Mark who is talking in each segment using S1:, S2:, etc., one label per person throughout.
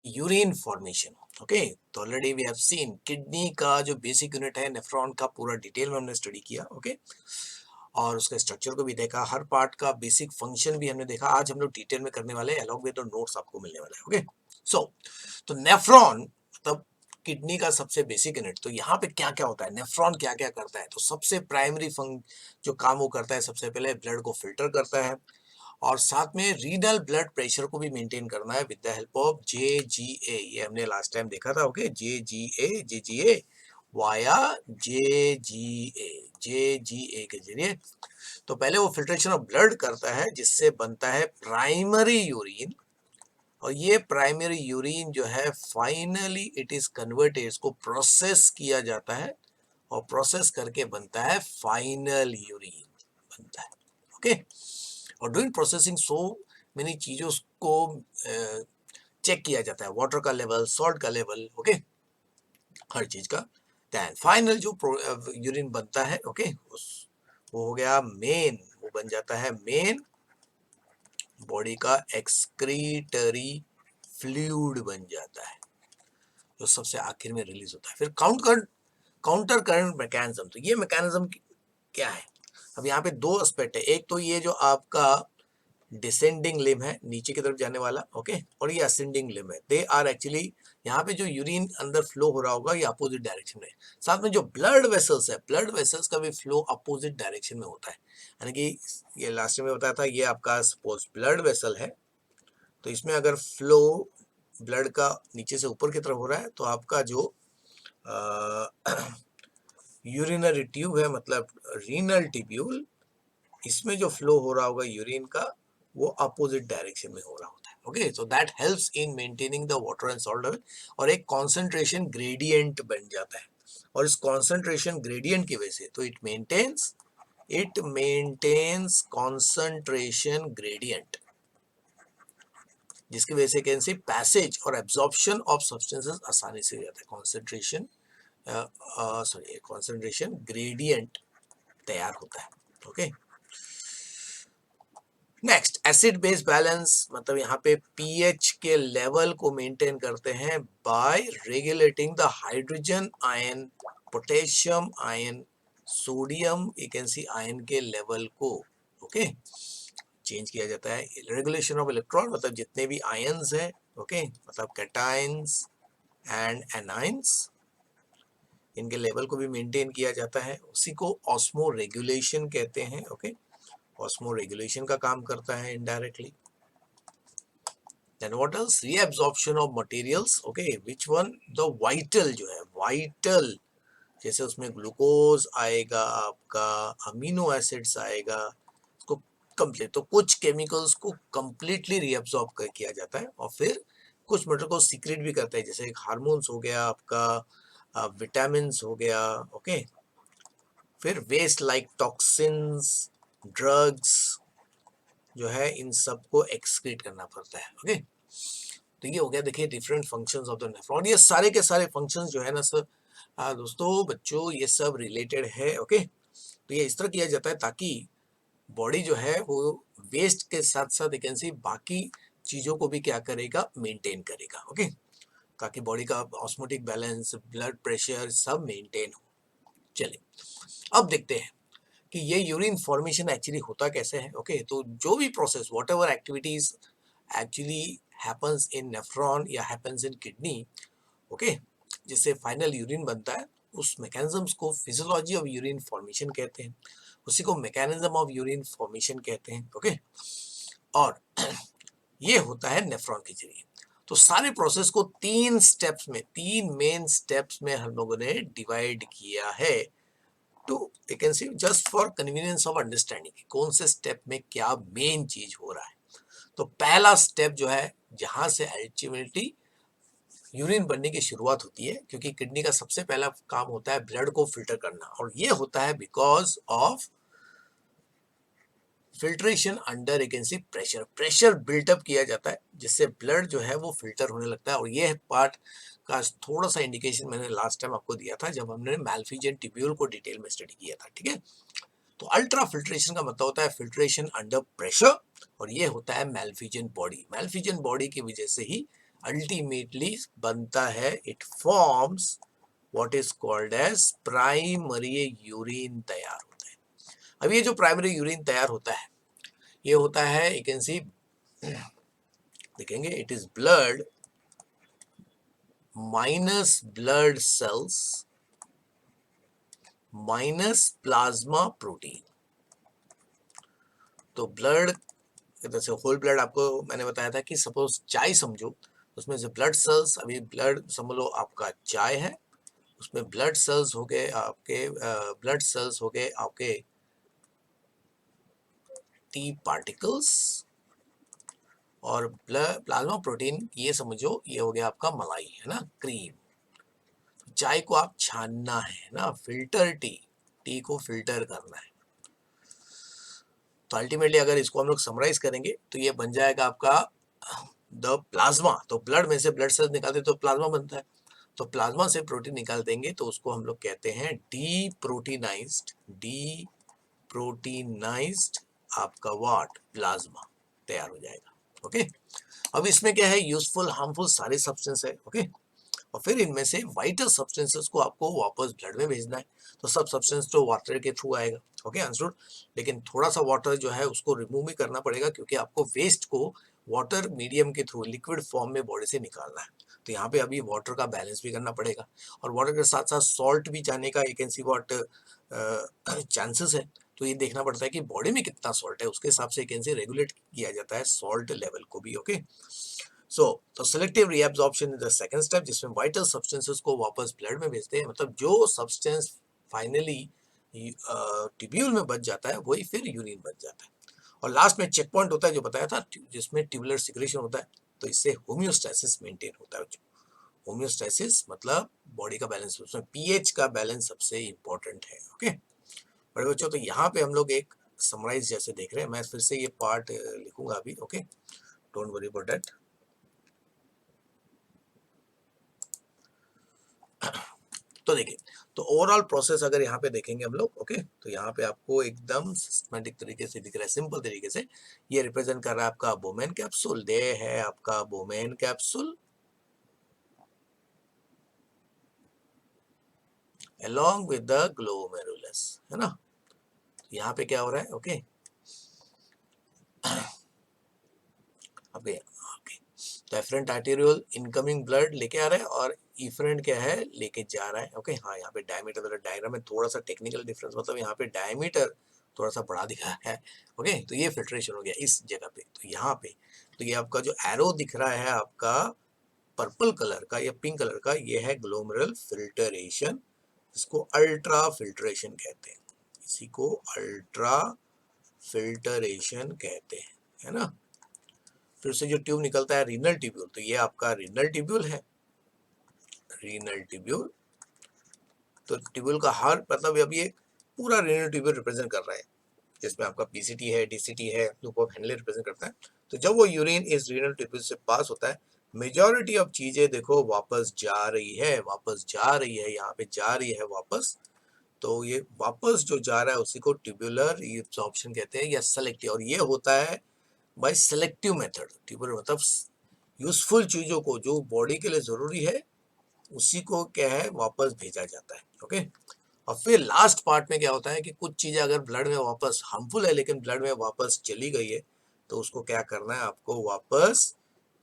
S1: Urine formation. Okay, तो already we have seen kidney का जो बेसिक यूनिट है नेफ्रॉन का पूरा डिटेल में हमने स्टडी किया। ओके, और उसके स्ट्रक्चर को भी देखा, हर पार्ट का बेसिक फंक्शन भी हमने देखा। आज हम लोग डिटेल में करने वाले हैं, अलॉन्ग विद नोट्स आपको मिलने वाला है। ओके, सो तो नेफ्रॉन मतलब किडनी का सबसे बेसिक यूनिट। तो यहाँ पे क्या क्या होता है, नेफ्रॉन क्या क्या करता है? तो सबसे प्राइमरी जो काम वो करता है, सबसे पहले ब्लड को फिल्टर करता है और साथ में रीनल ब्लड प्रेशर को भी मेंटेन करना है with the help of JGA। ये हमने लास्ट टाइम देखा था। ओके, JGA वाया JGA के जरिए। तो पहले वो फिल्ट्रेशन ऑफ ब्लड करता है जिससे बनता है प्राइमरी यूरिन, और ये प्राइमरी यूरिन जो है फाइनली इट इज कन्वर्टेड, इसको प्रोसेस किया जाता है और प्रोसेस करके बनता है फाइनल यूरिन बनता है। ओके, और डूइंग प्रोसेसिंग सो मेनी चीजों को चेक किया जाता है, वाटर का लेवल, सॉल्ट का लेवल, ओके, हर चीज का। देन फाइनल जो यूरिन बनता है, ओके, वो हो गया मेन, वो बन जाता है मेन बॉडी का एक्सक्रीटरी फ्लूइड बन जाता है, जो सबसे आखिर में रिलीज होता है। फिर काउंटर करंट मैकेनिज्म। तो ये मैकेनिज्म क्या है? अब यहाँ पे दो एस्पेक्ट है, एक तो ये जो आपका डिसेंडिंग लिम है, नीचे की तरफ जाने वाला, ओके, और ये असेंडिंग लिम है। दे आर एक्चुअली, यहाँ पे जो यूरिन अंदर फ्लो हो रहा होगा ये अपोजिट डायरेक्शन में। साथ में जो ब्लड वेसल्स है, ब्लड वेसल्स का भी फ्लो अपोजिट डायरेक्शन में होता है। यानी कि ये लास्ट में बताया था, ये आपका सपोज ब्लड वेसल है, तो इसमें अगर फ्लो ब्लड का नीचे से ऊपर की तरफ हो रहा है, तो आपका जो यूरिनरी ट्यूब है, मतलब रीनल ट्यूब्यूल, इसमें जो फ्लो हो रहा होगा यूरिन का, वो अपोजिट डायरेक्शन में हो रहा होता है। Okay, so that helps in maintaining the water and salt level, और एक कॉन्सेंट्रेशन ग्रेडियंट बन जाता है। और इस कॉन्सेंट्रेशन ग्रेडियंट की वजह से तो इट मेंटेन्स कॉन्सेंट्रेशन ग्रेडियंट, जिसकी वजह से कैन सी पैसेज और एब्जॉर्प्शन ऑफ सब्सटेंसेस आसानी से हो जाता है। कॉन्सेंट्रेशन ग्रेडियंट तैयार होता है। Okay, next acid base balance, मतलब यहाँ पे पीएच के लेवल को मेंटेन करते हैं bye regulating the hydrogen ion, potassium ion, sodium you can C ion के लेवल को, ओके, चेंज किया जाता है। रेगुलेशन ऑफ इलेक्ट्रॉन, मतलब जितने भी आयंस है, ओके, मतलब कैटायंस एंड एनायंस, इनके लेवल को भी मेंटेन किया जाता है। उसी को ऑस्मो रेगुलेशन कहते हैं। ओके, ऑस्मो रेगुलेशन का काम करता है indirectly. Then what else? Reabsorption of materials. Okay, which one? The vital जो है, vital, जैसे उसमें ग्लूकोज आएगा, आपका अमीनो एसिड्स आएगा, उसको कंप्लीट, तो कुछ केमिकल्स को कंप्लीटली रीअब्सॉर्ब किया जाता है और फिर कुछ मटेरियल को सीक्रेट भी करता है, जैसे एक हार्मोन्स हो गया आपका, विटामिन हो गया, ओके, फिर वेस्ट लाइक टॉक्सिन्स, ड्रग्स जो है, इन सबको एक्सक्रीट करना पड़ता है। ओके, तो ये हो गया, देखिए, different functions of the nephron. ये सारे के सारे फंक्शंस जो है ना सर, दोस्तों, बच्चों, ये सब रिलेटेड है। ओके, तो ये इस तरह किया जाता है ताकि बॉडी जो है वो वेस्ट के साथ साथ एक ऐसी बाकी चीजों को भी क्या करेगा, मेंटेन करेगा। ओके, ताकि बॉडी का ऑस्मोटिक बैलेंस, ब्लड प्रेशर सब मेंटेन हो। चलिए, अब देखते हैं कि ये यूरिन फॉर्मेशन एक्चुअली होता कैसे है। ओके, तो जो भी process, what ever activities actually happens in nephron या हैपन्स इन किडनी, ओके, जिससे फाइनल यूरिन बनता है, उस मैकेनिज्म्स को फिजियोलॉजी ऑफ यूरिन फॉर्मेशन कहते हैं, उसी को मैकेनिज्म ऑफ यूरिन फॉर्मेशन कहते हैं। ओके, और ये होता है नेफ्रॉन के जरिए। तो सारे प्रोसेस को तीन स्टेप्स में, तीन मेन स्टेप्स में हम लोगों ने डिवाइड किया है, to you can see just for convenience of understanding कौन से स्टेप में क्या मेन चीज हो रहा है। तो पहला स्टेप जो है, जहां से अल्टीमेटली यूरिन बनने की शुरुआत होती है, क्योंकि किडनी का सबसे पहला काम होता है ब्लड को फिल्टर करना, और ये होता है बिकॉज ऑफ फिल्ट्रेशन अंडर एकेंसी प्रेशर। प्रेशर बिल्टअप किया जाता है जिससे ब्लड जो है वो फिल्टर होने लगता है। और ये पार्ट का थोड़ा सा इंडिकेशन मैंने लास्ट टाइम आपको दिया था जब हमने मैल्फिजियन ट्यूब्यूल को डिटेल में स्टडी किया था। ठीक है, तो अल्ट्रा फिल्ट्रेशन का मतलब होता है फिल्ट्रेशन अंडर प्रेशर, और ये होता है मैल्फिजियन बॉडी। मैल्फिजियन बॉडी की वजह से ही अल्टीमेटली बनता है, it forms what is called as primary urine तैयार होता है। अब ये जो प्राइमरी यूरिन तैयार होता है, ये होता है, यू कैन सी, देखेंगे, it is blood minus blood cells minus plasma protein. तो ब्लड, जैसे होल ब्लड आपको मैंने बताया था कि सपोज चाय समझो, उसमें से ब्लड सेल्स, अभी ब्लड समझ लो आपका चाय है, उसमें ब्लड सेल्स हो गए आपके, ब्लड सेल्स हो गए आपके टी पार्टिकल्स, और प्लाज्मा प्रोटीन ये समझो ये हो गया आपका मलाई, है ना, क्रीम। चाय को आप छानना है ना, फिल्टर टी, टी को फिल्टर करना है। तो अल्टीमेटली अगर इसको हम लोग समराइज करेंगे तो ये बन जाएगा आपका द प्लाज्मा। तो ब्लड में से ब्लड सेल्स निकालते तो प्लाज्मा बनता है, तो प्लाज्मा से प्रोटीन निकाल देंगे तो उसको हम लोग कहते हैं डी प्रोटीनाइज्ड, डी प्रोटीनाइज्ड आपका व्हाट, प्लाज्मा तैयार हो जाएगा। ओके, अब इसमें क्या है, यूजफुल हार्मफुल सारे सब्सटेंस है। ओके, और फिर इनमें से वाइटल सब्सटेंसेस को आपको वापस ब्लड में भेजना है, तो सब सब्सटेंस तो वाटर के थ्रू आएगा। Okay, understood. लेकिन थोड़ा सा वाटर जो है उसको रिमूव भी करना पड़ेगा, क्योंकि आपको वेस्ट को वाटर मीडियम के थ्रू लिक्विड फॉर्म में बॉडी से निकालना है। तो यहाँ पे अभी वाटर का बैलेंस भी करना पड़ेगा, और वाटर के साथ साथ सॉल्ट भी जाने का, you can see what chances है। तो ये देखना पड़ता है कि बॉडी में कितना सॉल्ट है, उसके हिसाब से कैन सी रेगुलेट किया जाता है सॉल्ट लेवल को भी। ओके, सो तो selective reabsorption is the second step, जिसमें वाइटल सब्सटेंसेस को वापस ब्लड में भेजते हैं, मतलब जो सब्सटेंस फाइनली ट्यूब्यूल में बच जाता है वही फिर यूरिन बच जाता है। और लास्ट में चेक पॉइंट होता है जो बताया था, जिसमें ट्यूबुलर सिक्रेशन होता है, तो इससे होम्योस्टैसिस मेंटेन होता है। होम्योस्टैसिस मतलब बॉडी का बैलेंस, उसमें पीएच का बैलेंस सबसे इंपॉर्टेंट है। ओके बड़े बच्चों, तो यहाँ पे हम लोग एक समराइज जैसे देख रहे हैं, मैं फिर से ये पार्ट लिखूंगा अभी। Okay, don't worry about that. तो देखिए, तो ओवरऑल प्रोसेस अगर यहाँ पे देखेंगे हम लोग, ओके, तो यहाँ पे आपको एकदम सिस्टमैटिक तरीके से दिख रहा है, सिंपल तरीके से। ये रिप्रेजेंट कर रहा है आपका बोमेन कैप्सूल, दे है आपका Bowman capsule along with the glomerulus, है ना। यहाँ पे क्या हो रहा है, ओके, ओके, तो एफरेंट आर्टेरियोल इनकमिंग ब्लड लेके आ रहा है, और इफरेंट क्या है, लेके जा रहा है। ओके, हाँ, यहाँ पे डायमीटर, डायग्राम में थोड़ा सा टेक्निकल डिफरेंस, मतलब यहाँ पे डायमीटर थोड़ा सा बड़ा दिखा है। ओके, तो ये फिल्ट्रेशन हो गया इस जगह पे। तो यहाँ पे तो ये आपका जो एरो दिख रहा है आपका पर्पल कलर का या पिंक कलर का, ये है ग्लोमेरुलर फिल्टरेशन, इसको अल्ट्रा फिल्ट्रेशन कहते हैं, इसी को अल्ट्रा फिल्टरेशन कहते हैं, है ना। फिर से जो ट्यूब निकलता है रीनल ट्यूब्यूल, तो ये आपका रीनल ट्यूब्यूल है, रीनल ट्यूब्यूल। तो ट्यूब्यूल का हर मतलब अब ये पूरा रीनल ट्यूब्यूल रिप्रेजेंट कर रहा है, जिसमें आपका पीसीटी है, डीसीटी है, लूप ऑफ हेनले रिप्रेजेंट करता है। तो जब वो यूरिन इस रीनल ट्यूब्यूल से पास होता है, मेजॉरिटी ऑफ चीजें देखो वापस जा रही है, वापस जा रही है, यहाँ पे जा रही है वापस। तो ये वापस जो जा रहा है उसी को ट्यूबुलर एब्जॉर्प्शन कहते हैं या सेलेक्टिव, और ये होता है बाय सेलेक्टिव मेथड। ट्यूबुलर मतलब यूजफुल चीजों को जो बॉडी के लिए जरूरी है उसी को क्या है वापस भेजा जाता है। ओके, और फिर लास्ट पार्ट में क्या होता है कि कुछ चीजें अगर ब्लड में वापस हार्मफुल है लेकिन ब्लड में वापस चली गई है, तो उसको क्या करना है, आपको वापस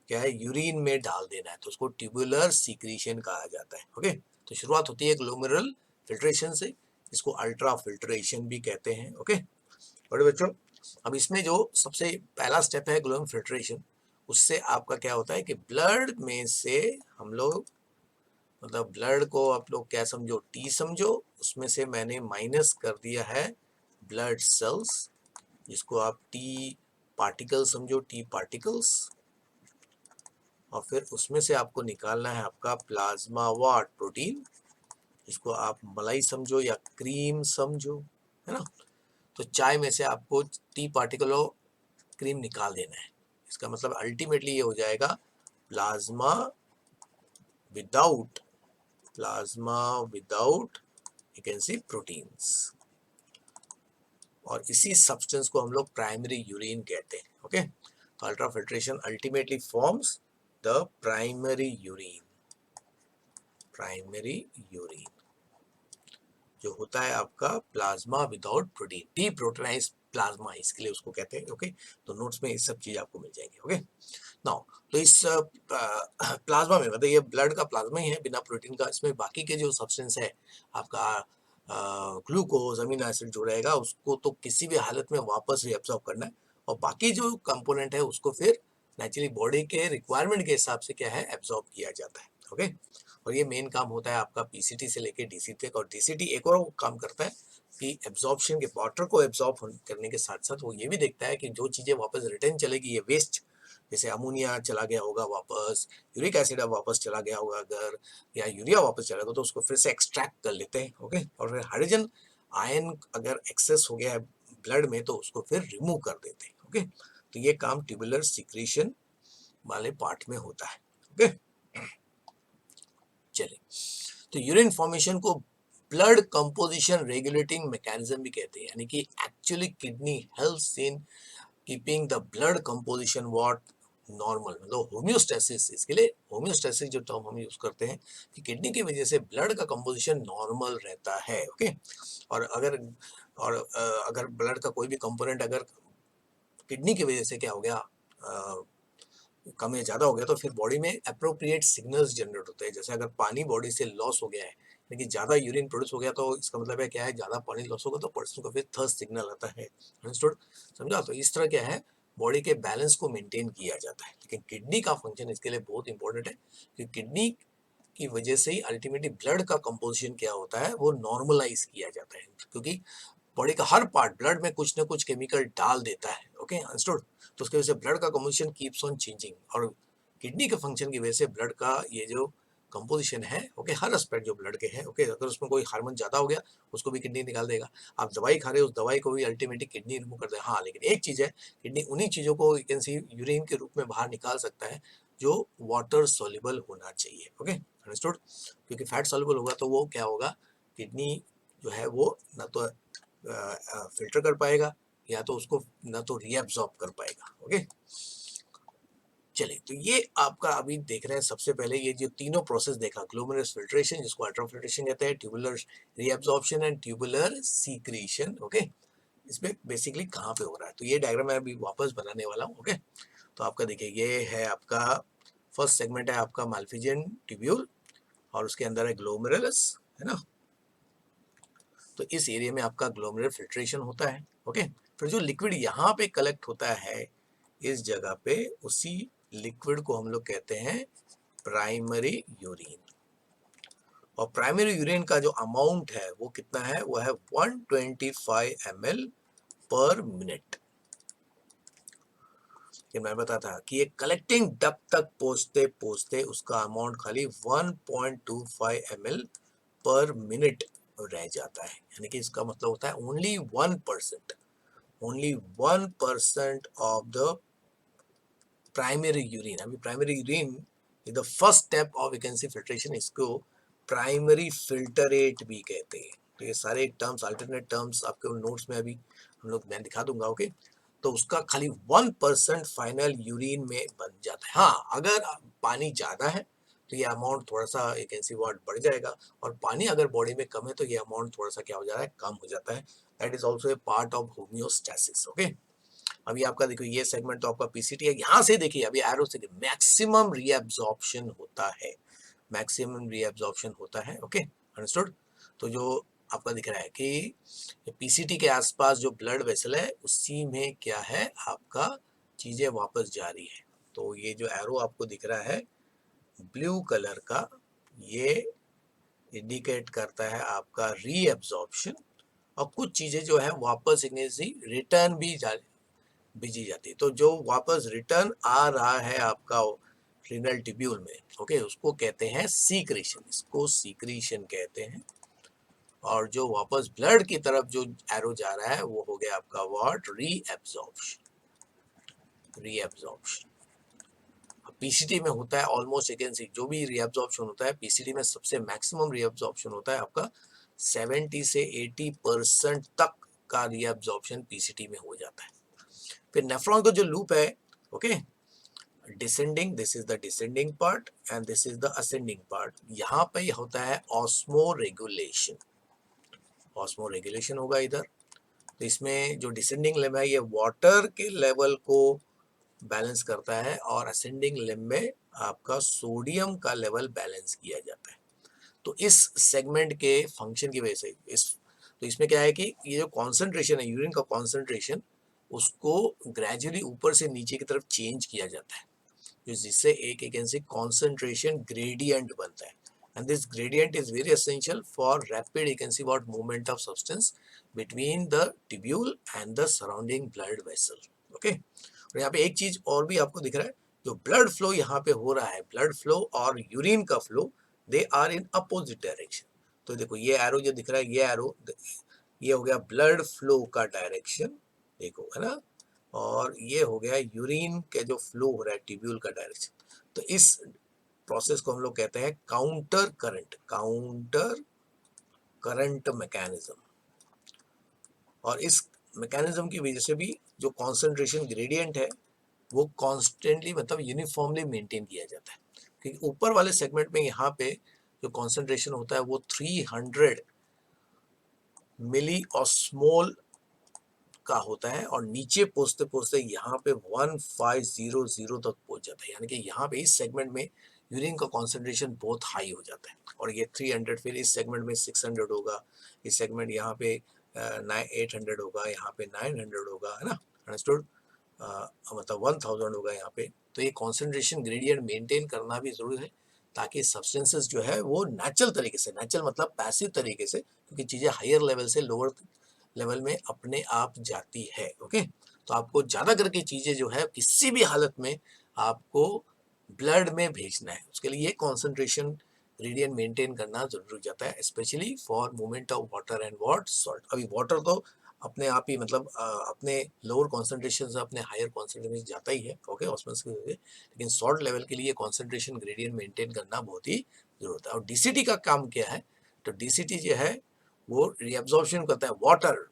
S1: क्या है यूरिन में डाल देना है, तो उसको ट्यूबुलर सीक्रेशन कहा जाता है। ओके, तो शुरुआत होती है ग्लोमेरुलर फिल्ट्रेशन से, इसको अल्ट्रा फिल्ट्रेशन भी कहते हैं। ओके बड़े बच्चों, अब इसमें जो सबसे पहला स्टेप है ग्लोमेरुलर फिल्ट्रेशन, उससे आपका क्या होता है कि ब्लड में से हम लोग, मतलब ब्लड को आप लोग क्या समझो, टी समझो, उसमें से मैंने माइनस कर दिया है ब्लड सेल्स, जिसको आप टी पार्टिकल्स समझो, टी पार्टिकल्स, और फिर उसमें से आपको निकालना है आपका प्लाज्मा वाट प्रोटीन, जिसको आप मलाई समझो या क्रीम समझो, है ना। तो चाय में से आपको टी पार्टिकल और क्रीम निकाल देना है, इसका मतलब अल्टीमेटली ये हो जाएगा plasma without, plasma without you can C proteins, और इसी सब्सटेंस को हम लोग प्राइमरी यूरिन कहते हैं। ओके, तो ultra filtration ultimately forms the primary urine जो होता है आपका प्लाज्मा विदाउट प्रोटीन, डीप्रोटोनाइज्ड प्लाज्मा इसके लिए उसको कहते हैं। ओके, तो नोट्स में ये सब चीज आपको मिल जाएंगे। ओके नाउ, तो इस प्लाज्मा में, मतलब ये ब्लड का प्लाज्मा ही है बिना प्रोटीन का, इसमें बाकी के जो सब्सटेंस है आपका ग्लूकोज, अमीनो एसिड जो रहेगा उसको तो किसी भी हालत में वापस रीअब्सॉर्ब करना है, और बाकी जो कंपोनेंट है उसको फिर नेचुरली बॉडी के रिक्वायरमेंट के हिसाब से क्या है एब्सॉर्ब किया जाता है। ओके, और ये मेन काम होता है आपका पीसीटी से लेके डीसीटी तक। और डीसीटी एक और काम करता है कि एब्जॉर्प्शन के, वाटर को एब्जॉर्ब करने के साथ साथ वो ये भी देखता है कि जो चीजें वापस रिटर्न चलेगी, ये वेस्ट जैसे अमोनिया चला गया होगा वापस, यूरिक एसिड अब वापस चला गया होगा अगर, या यूरिया वापस चला गया तो उसको फिर से एक्सट्रैक्ट कर लेते हैं। ओके, और फिर हाइड्रोजन आयन अगर एक्सेस हो गया है ब्लड में तो उसको फिर रिमूव कर देते हैं। ओके, तो ये काम ट्यूबुलर सिक्रीशन वाले पार्ट में होता है। ओके, चलिए, तो यूरिन फॉर्मेशन को ब्लड कंपोजिशन रेगुलेटिंग मैकेनिज्म भी कहते हैं, यानी कि actually kidney helps in keeping the blood composition what normal, मतलब होम्योस्टेसिस। इसके लिए होम्योस्टेसिस जो टर्म हम यूज करते हैं कि किडनी की वजह से ब्लड का कंपोजिशन नॉर्मल रहता है। ओके, और अगर ब्लड का कोई भी कंपोनेंट अगर किडनी की वजह से क्या हो गया, कम या ज्यादा हो गया, तो फिर बॉडी में अप्रोप्रिएट सिग्नल्स जनरेट होते हैं। जैसे अगर पानी बॉडी से लॉस हो गया है, लेकिन ज्यादा यूरिन प्रोड्यूस हो गया, तो इसका मतलब है क्या है, ज्यादा पानी लॉस होगा तो पर्सन को फिर थर्स्ट सिग्नल आता है। अंडरस्टूड, समझा? तो इस तरह क्या है, बॉडी के बैलेंस को मेंटेन किया जाता है। लेकिन किडनी का फंक्शन इसके लिए बहुत इंपॉर्टेंट है, क्योंकि किडनी की वजह से ही अल्टीमेटली ब्लड का कंपोजिशन क्या होता है वो नॉर्मलाइज किया जाता है, क्योंकि बॉडी का हर पार्ट ब्लड में कुछ ना कुछ केमिकल डाल देता है। Okay, understood? तो उसकी वजह से ब्लड का कंपोजिशन कीप्स ऑन चेंजिंग, और किडनी के फंक्शन की वजह से ब्लड का ये जो कंपोजिशन है, ओके, हर एस्पेक्ट जो ब्लड के हैं, ओके, अगर उसमें कोई हार्मोन ज्यादा हो गया उसको भी किडनी निकाल देगा। आप दवाई खा रहे हो, उस दवाई को भी अल्टीमेटली किडनी रिमूव कर देगा। हाँ, लेकिन एक चीज है, किडनी उन्हीं चीजों को यूरिन के रूप में बाहर निकाल सकता है जो वाटर सोल्यूबल होना चाहिए। Okay, understood? क्योंकि फैट सोल्यूबल होगा तो वो क्या होगा, किडनी जो है वो ना तो फिल्टर कर पाएगा, या तो उसको ना तो रीअब्सॉर्ब कर पाएगा। ओके, चलिए, तो ये आपका अभी देख रहे हैं सबसे पहले ये जो तीनों प्रोसेस देखा, ग्लोमेरुलर फिल्ट्रेशन जिसको अल्ट्राफिल्ट्रेशन कहते हैं, tubular reabsorption and tubular secretion. Okay, इसमें बेसिकली कहाँ पे हो रहा है, तो ये डायग्राम मैं अभी वापस बनाने वाला हूँ। ओके, तो आपका देखिए ये है आपका फर्स्ट सेगमेंट है आपका माल्फिजियन ट्यूब्यूल, और उसके अंदर है ग्लोमेरुलस, है ना? तो इस एरिया में आपका ग्लोमेरुलर फिल्ट्रेशन होता है। ओके, फिर जो लिक्विड यहाँ पे कलेक्ट होता है इस जगह पे, उसी लिक्विड को हम लोग कहते हैं प्राइमरी यूरिन। और प्राइमरी यूरिन का जो अमाउंट है वो कितना है, वो है 125 ml पर मिनट। कि मैं बताता कि ये कलेक्टिंग डक्ट तक पहुंचते पहुंचते उसका अमाउंट खाली 1.25 ml पर मिनट रह जाता है, यानी कि इसका मतलब होता है only 1% of the primary urine. अभी primary urine is the first step of vacancy filtration, इसको प्राइमरी फिल्टरेट भी कहते हैं। तो ये सारे टर्म्स, अल्टरनेट टर्म्स आपके नोट्स में अभी मैं दिखा दूंगा। ओके, तो उसका खाली 1% फाइनल यूरिन में बन जाता है। हाँ, अगर पानी ज्यादा है तो ये अमाउंट थोड़ा सा वैकेंसी वार्ड बढ़ जाएगा, और पानी अगर बॉडी में कम है तो ये अमाउंट थोड़ा सा क्या हो जाता है, कम हो जाता है। That is also a part of homeostasis. Okay, अभी आपका देखो ये सेगमेंट तो आपका पीसीटी है, यहाँ से देखिए अभी एरो से मैक्सिमम रीअब्जॉर्प्शन होता है, मैक्सिमम रीअब्जॉर्प्शन होता है। Okay, understood? तो जो आपका दिख रहा है कि पीसीटी के आसपास जो ब्लड वेसल है उसी में क्या है आपका चीजें वापस जा रही है। तो ये जो एरो आपको दिख रहा है ब्लू कलर का, ये इंडिकेट करता है आपका रीअब्जॉर्प्शन, और कुछ चीजें जो है वापस रिटर्न भी भेजी जाती है। तो जो वापस रिटर्न आ रहा है आपका रीनल ट्यूब्यूल में, ओके, उसको कहते हैं सीक्रेशन, इसको सीक्रेशन कहते हैं। और जो वापस ब्लड की तरफ जो एरो जा रहा है वो हो गया आपका व्हाट, रीअब्जॉर्प्शन। पीसीटी में होता है ऑलमोस्ट एकेंसी, जो भी रीअब्जॉर्प्शन होता है पीसीटी में सबसे मैक्सिमम रीअब्जॉर्प्शन होता है आपका 70 से 80% तक का रीअब्जॉर्प्शन पीसीटी में हो जाता है। फिर नेफ्रॉन का जो लूप है, okay, descending, this is the descending part and this is the ascending part. यहाँ पे होता है ऑस्मो रेगुलेशन, ऑस्मो रेगुलेशन होगा इधर। तो इसमें जो डिसेंडिंग लिम्ब है ये वाटर के लेवल को बैलेंस करता है और असेंडिंग लिम्ब में आपका सोडियम का लेवल बैलेंस किया जाता है। तो इस सेगमेंट के फंक्शन की वजह से तो इसमें क्या है कि ये जो कॉन्सेंट्रेशन है, यूरिन का कॉन्सेंट्रेशन, उसको ग्रेजुअली ऊपर से नीचे की तरफ चेंज किया जाता है, जिससे एक कैन से कॉन्सेंट्रेशन ग्रेडियंट बनता है। And this gradient is very essential for rapid, you can see what movement of substance between the tubule and the surrounding blood vessel. Okay, और यहाँ पे एक चीज और भी आपको दिख रहा है, जो ब्लड फ्लो यहाँ पे हो रहा है, ब्लड फ्लो और यूरिन का flow, they are in opposite direction. तो देखो ये एरो जो दिख रहा है, ये एरो, ये हो गया ब्लड फ्लो का डायरेक्शन, देखो है ना, और ये हो गया यूरिन के जो फ्लो हो रहा है ट्यूब्यूल का डायरेक्शन। तो इस प्रोसेस को हम लोग कहते हैं counter current, counter current mechanism. और इस मैकेनिज्म की वजह से भी जो कॉन्सेंट्रेशन ग्रेडियंट है वो कॉन्स्टेंटली, मतलब यूनिफॉर्मली मेंटेन किया जाता है, क्योंकि ऊपर वाले सेगमेंट में यहाँ पे जो कॉन्सेंट्रेशन होता है वो 300 मिली ऑस्मोल का होता है, और नीचे पहुंचते पहुंचते यहाँ पे 1500 तक पहुंच जाता है। यानी कि यहाँ पे इस सेगमेंट में यूरिन का कॉन्सेंट्रेशन बहुत हाई हो जाता है, और ये 300, फिर इस सेगमेंट में 600 होगा, इस सेगमेंट यहाँ पे 800 होगा, यहाँ पे 900 होगा, है ना, अंडरस्टूड, मतलब 1000 होगा यहाँ पे। तो ये कॉन्सेंट्रेशन ग्रेडियंट मेंटेन करना भी जरूरी है, ताकि सब्सटेंसेस जो है वो नेचुरल तरीके से, नेचुरल मतलब पैसिव तरीके से, क्योंकि चीज़ें हायर लेवल से लोअर लेवल में अपने आप जाती है। ओके, तो आपको ज़्यादा करके चीज़ें जो है किसी भी हालत में आपको ब्लड में भेजना है, उसके लिए ये कॉन्सेंट्रेशन ग्रेडियंट मेंटेन करना जरूरी हो जाता है, specially for movement of water and what salt. अभी वाटर तो अपने आप ही, मतलब अपने लोअर कॉन्सेंट्रेशन से अपने हायर कॉन्सेंट्रेशन जाता ही है, ओके, ऑस्मोसिस की वजह से, लेकिन सॉल्ट लेवल के लिए कॉन्सेंट्रेशन ग्रेडियंट मेंटेन करना बहुत ही जरूरत है। और डीसीटी का काम क्या है, तो डीसीटी जो है वो रीअब्जॉर्प्शन करता है, वाटर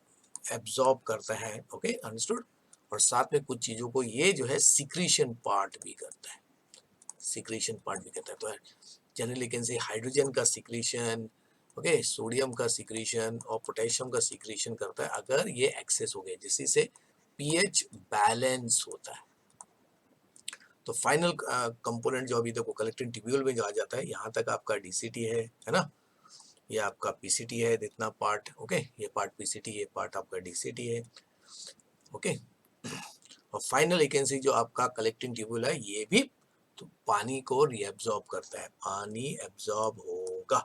S1: एब्जॉर्ब करता है, ओके, अंडरस्टूड, और साथ में कुछ चीज़ों को ये जो है सिक्रीशन पार्ट भी करता है, सिक्रीशन पार्ट भी करता है। तो जनरली कैन से हाइड्रोजन का सिक्रीशन, ओके, सोडियम का सिक्रीशन और पोटेशियम का सिक्रीशन करता है अगर ये एक्सेस हो गए, जिससे से पीएच बैलेंस होता है। तो फाइनल कंपोनेंट जो अभी देखो कलेक्टिंग ट्यूब्यूल में जो आ जाता है, यहाँ तक आपका डीसीटी है ना, ये आपका पीसीटी है, इतना पार्ट, ओके, ये पार्ट पीसीटी, ये पार्ट आपका डीसीटी है, ओके। और फाइनल वैकेंसी जो आपका कलेक्टिंग ट्यूब्यूल है, ये भी तो पानी को रीअब्जॉर्ब करता है, पानी एब्जॉर्ब होगा,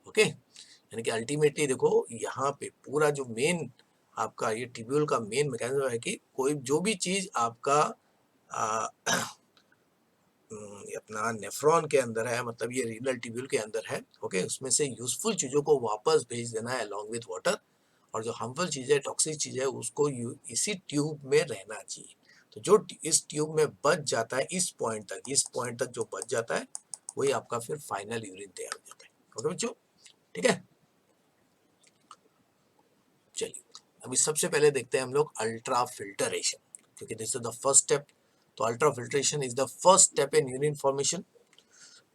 S1: ओके। यानी कि अल्टीमेटली देखो यहाँ पे पूरा जो मेन आपका ये ट्यूब्यूल का मेन मैकेनिज्म है कि कोई जो भी चीज आपका अपना नेफ्रॉन के अंदर है, मतलब ये रीनल ट्यूब्यूल के अंदर है, ओके, उसमें से यूजफुल चीजों को वापस भेज देना है अलॉन्ग विद वाटर, और जो हार्मफुल चीज है, टॉक्सिक चीज है, उसको इसी ट्यूब में रहना चाहिए। तो जो इस ट्यूब में बच जाता है इस पॉइंट तक जो बच जाता है, वही आपका फिर फाइनल यूरिन तैयार हो जाता है, ओके बच्चों, ठीक है। चलिए अभी सबसे पहले देखते हैं हम लोग अल्ट्रा फिल्टरेशन, क्योंकि this is the first step. तो ultra filtration is the first step in urine formation.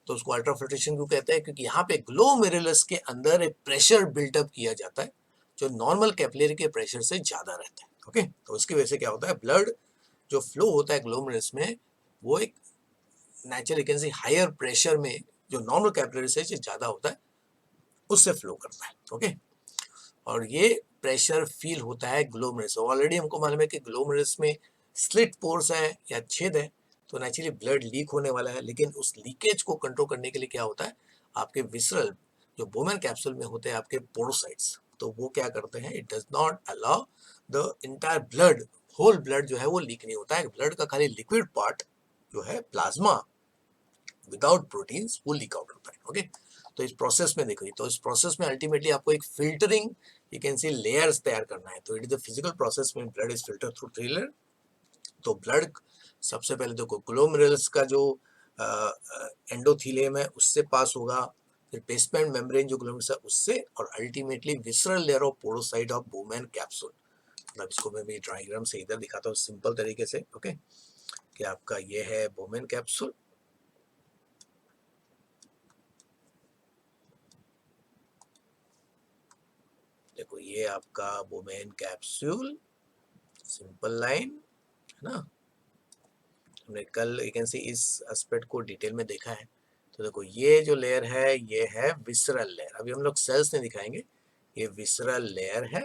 S1: तो उसको अल्ट्रा फिल्ट्रेशन क्यों कहते हैं, क्योंकि यहाँ पे ग्लोमेरुलस के अंदर एक प्रेशर बिल्टअप किया जाता है जो नॉर्मल कैपिलरी के प्रेशर से ज्यादा रहता है, ओके। तो उसकी वजह से क्या होता है, ब्लड जो फ्लो होता है ग्लोमेरुलस में, वो एक नेचुरल कैन से हायर प्रेशर में, जो नॉर्मल कैपिलरी से ज्यादा होता है, उससे फ्लो करता है, ओके। और ये प्रेशर फील होता है ग्लोमेरुलस। ऑलरेडी हमको मालूम है कि ग्लोमेरुलस में स्लिट पोर्स है या छेद है, तो नेचुरली ब्लड लीक होने वाला है, लेकिन उस लीकेज को कंट्रोल करने के लिए क्या होता है, आपके विसरल जो बोमेन कैप्सूल में होते हैं आपके पोरोसाइट्स, तो वो क्या करते हैं, it does not allow the entire blood, whole blood जो है वो लीक नहीं होता है, ब्लड का खाली लिक्विड पार्ट जो है प्लाज्मा विदाउट प्रोटीन्स वो लीक आउट होता है, ओके। तो इस प्रोसेस में देखो, तो इस प्रोसेस में अल्टीमेटली आपको एक filtering, you can see layers तैयार करना है। तो it is the physical process में blood is filter through 3 layer. तो ब्लड सबसे पहले देखो ग्लोमेरुलस का जो एंडोथीलियम है उससे पास होगा, फिर बेसमेंट मेम्ब्रेन जो ग्लोमेरुलस है उससे, और ultimately visceral layer of podocyte of Bowman capsule. मतलब इसको मैं भी डायग्राम से इधर दिखाता हूँ सिंपल तरीके से, ओके। कि आपका ये है बोमेन कैप्सूल, देखो ये आपका बोमेन कैप्सूल, सिंपल लाइन है ना। हमने कल यू कैन सी इस एस्पेक्ट को डिटेल में देखा है। तो देखो ये जो लेयर है ये है विसरल लेयर, अभी हम लोग सेल्स नहीं दिखाएंगे, ये विसरल लेयर है,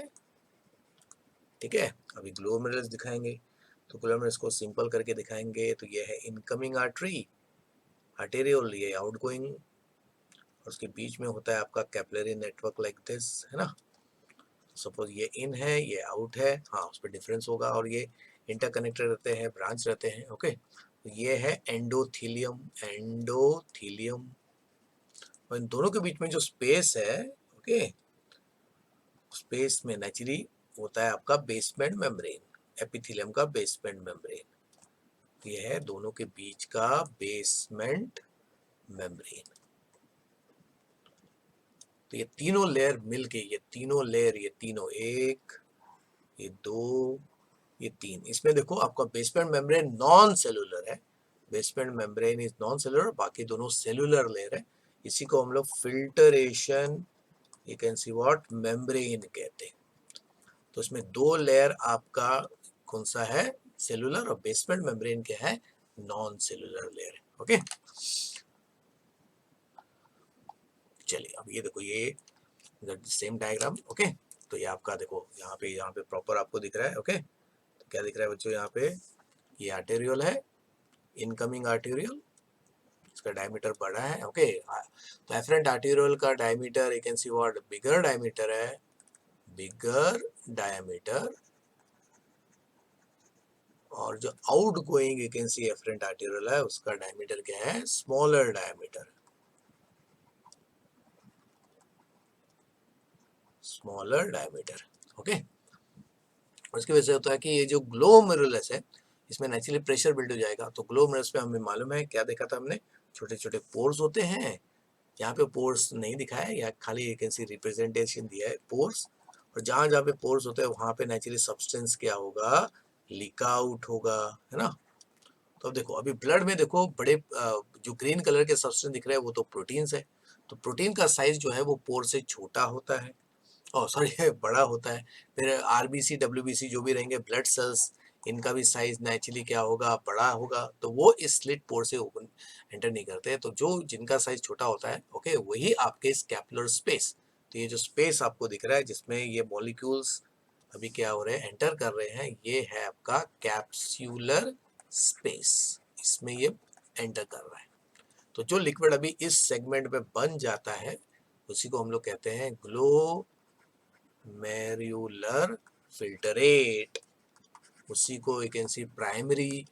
S1: ठीक है। अभी ग्लोमेरुलस दिखाएंगे, तो ग्लोमेरुलस को सिंपल करके दिखाएंगे। तो ये है इनकमिंग आर्टरी, आर्टेरियोल ये आउटगोइंग, और उसके बीच में होता है आपका कैपिलरी नेटवर्क लाइक दिस, है ना। सपोज ये इन है ये आउट है, हाँ उस पर डिफरेंस होगा, और ये इंटरकनेक्टेड रहते हैं, ब्रांच रहते हैं, ओके। तो ये है एंडोथीलियम, एंडोथीलियम, और इन दोनों के बीच में जो स्पेस है, ओके, स्पेस में नेचुरली होता है आपका बेसमेंट मेम्ब्रेन, एपिथेलियम का बेसमेंट मेम्ब्रेन। ये है दोनों के बीच का बेसमेंट मेम्ब्रेन। तो ये तीनों लेयर मिलके, ये तीनों लेयर, ये तीनों, एक, ये दो, ये तीन, इसमें देखो आपका बेसमेंट मेम्ब्रेन नॉन सेलुलर है, basement membrane is non cellular, बाकी दोनों सेलुलर लेयर है। इसी को हम लोग filtration, you can see what, membrane कहते हैं। तो इसमें दो लेयर आपका कौन सा है, सेलुलर, और बेसमेंट मेम्ब्रेन क्या है, नॉन सेलुलर लेयर, ओके। चलिए अब ये देखो, ये सेम डायग्राम, ओके। तो ये आपका देखो यहाँ पे प्रॉपर आपको दिख रहा है, ओके। तो क्या दिख रहा है बच्चों, यहाँ पे ये आर्टेरियल है, इनकमिंग आर्टेरियल, इसका डायमीटर बड़ा है, ओके। तो एफरेंट आर्टेरियल का diameter you can see what, bigger diameter है, बिगर डायमीटर, और जो out going you can see afferent arterial है उसका डायमीटर क्या है, smaller diameter, smaller diameter, okay. उसकी वजह से होता है कि ये जो ग्लोमेरुलस है इसमें नेचुरली प्रेशर बिल्ड हो जाएगा। तो ग्लोमेरुलस में हमें मालूम है क्या देखा था हमने, छोटे छोटे पोर्स होते हैं, यहाँ पे पोर्स नहीं दिखाया है, या खाली यू कैन सी रिप्रेजेंटेशन दिया है पोर्स, और जहाँ जहाँ पे पोर्स होते हैं वहाँ पे नेचुरली सब्सटेंस क्या होगा, लीक आउट होगा, है ना। तो अब देखो, अभी ब्लड में देखो बड़े जो ग्रीन कलर के सब्सटेंस दिख रहे हैं वो तो प्रोटीन्स है। तो प्रोटीन का साइज जो है वो पोर से छोटा होता है, ओ सॉरी बड़ा होता है। फिर आरबीसी डब्ल्यूबीसी जो भी रहेंगे ब्लड सेल्स, इनका भी साइज नेचुरली क्या होगा, बड़ा होगा, तो वो इस स्लिट पोर से ओपन एंटर नहीं करते। तो जो जिनका साइज छोटा होता है, ओके, वही आपके स्कैपुलर स्पेस, तो ये जो स्पेस आपको दिख रहा है जिसमें ये मॉलिक्यूल्स अभी क्या हो रहे हैं, एंटर कर रहे हैं, ये है आपका कैप्स्यूलर स्पेस, इसमें ये एंटर कर रहा है। तो जो लिक्विड अभी इस सेगमेंट में बन जाता है उसी को हम लोग कहते हैं ग्लोमेरुलर फिल्टरेट, उसी को you can C primary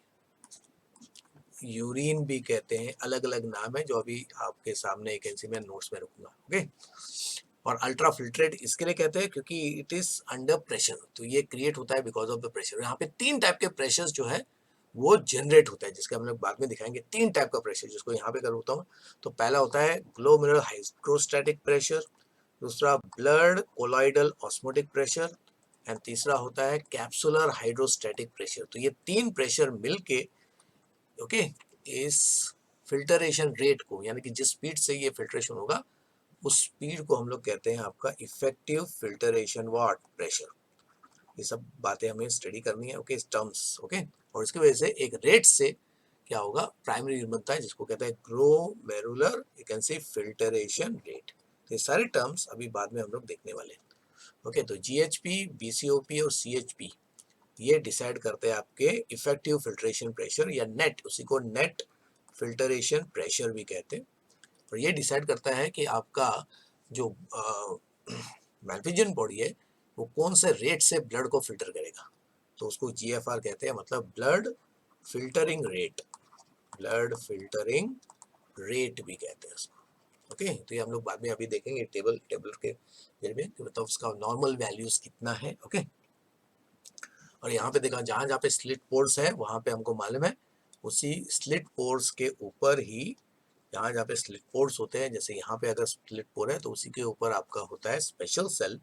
S1: urine भी कहते हैं, अलग अलग नाम है जो अभी आपके सामने यू कैन सी मैं नोट्स में रखूंगा, ओके। और अल्ट्रा फिल्ट्रेट इसके लिए कहते हैं क्योंकि इट इज अंडर प्रेशर, तो ये क्रिएट होता है बिकॉज ऑफ द प्रेशर। यहाँ पे तीन टाइप के प्रेशर जो है वो जनरेट होता है, जिसके हम लोग बाद में दिखाएंगे। तीन टाइप का प्रेशर जिसको यहाँ पे कर होता हूँ। तो पहला होता है ग्लोमेरुलर हाइड्रोस्टैटिक प्रेशर, दूसरा blood colloidal osmotic pressure, and तीसरा होता है कैप्सुलर हाइड्रोस्टैटिक प्रेशर। तो ये तीन प्रेशर मिलके, ओके, इस फिल्टरेशन रेट को, यानी कि जिस स्पीड से ये फिल्ट्रेशन होगा उस स्पीड को हम लोग कहते हैं आपका इफेक्टिव फिल्टरेशन वाट प्रेशर। ये सब बातें हमें स्टडी करनी है, ओके, इस टर्म्स, ओके। और इसकी वजह से एक रेट से क्या होगा, प्राइमरी बनता है जिसको कहते हैं glomerular you can say filtration rate. तो ये सारे टर्म्स अभी बाद में हम लोग देखने वाले हैं, ओके। तो जीएचपी, बीसीओपी और सीएचपी ये डिसाइड करते हैं आपके इफेक्टिव फिल्ट्रेशन प्रेशर, या नेट, उसी को नेट फिल्टरेशन प्रेशर भी कहते हैं। और ये डिसाइड करता है कि आपका जो मैल्फिजियन बॉडी है वो कौन से रेट से ब्लड को फिल्टर करेगा। तो उसको जीएफआर कहते हैं, मतलब blood filtering rate, blood filtering rate भी कहते हैं उसको, ओके। तो ये हम लोग बाद में अभी देखेंगे टेबल टेबल के जरिए, मतलब उसका नॉर्मल वैल्यूज कितना है, ओके। और यहाँ पे देखा जहाँ जहाँ पे स्लिट पोर्स है वहाँ पे हमको मालूम है उसी स्लिट पोर्स के ऊपर ही, जहाँ जहाँ पे स्लिट पोर्स होते हैं, जैसे यहाँ पे अगर स्लिट पोर है तो उसी के ऊपर आपका होता है स्पेशल सेल।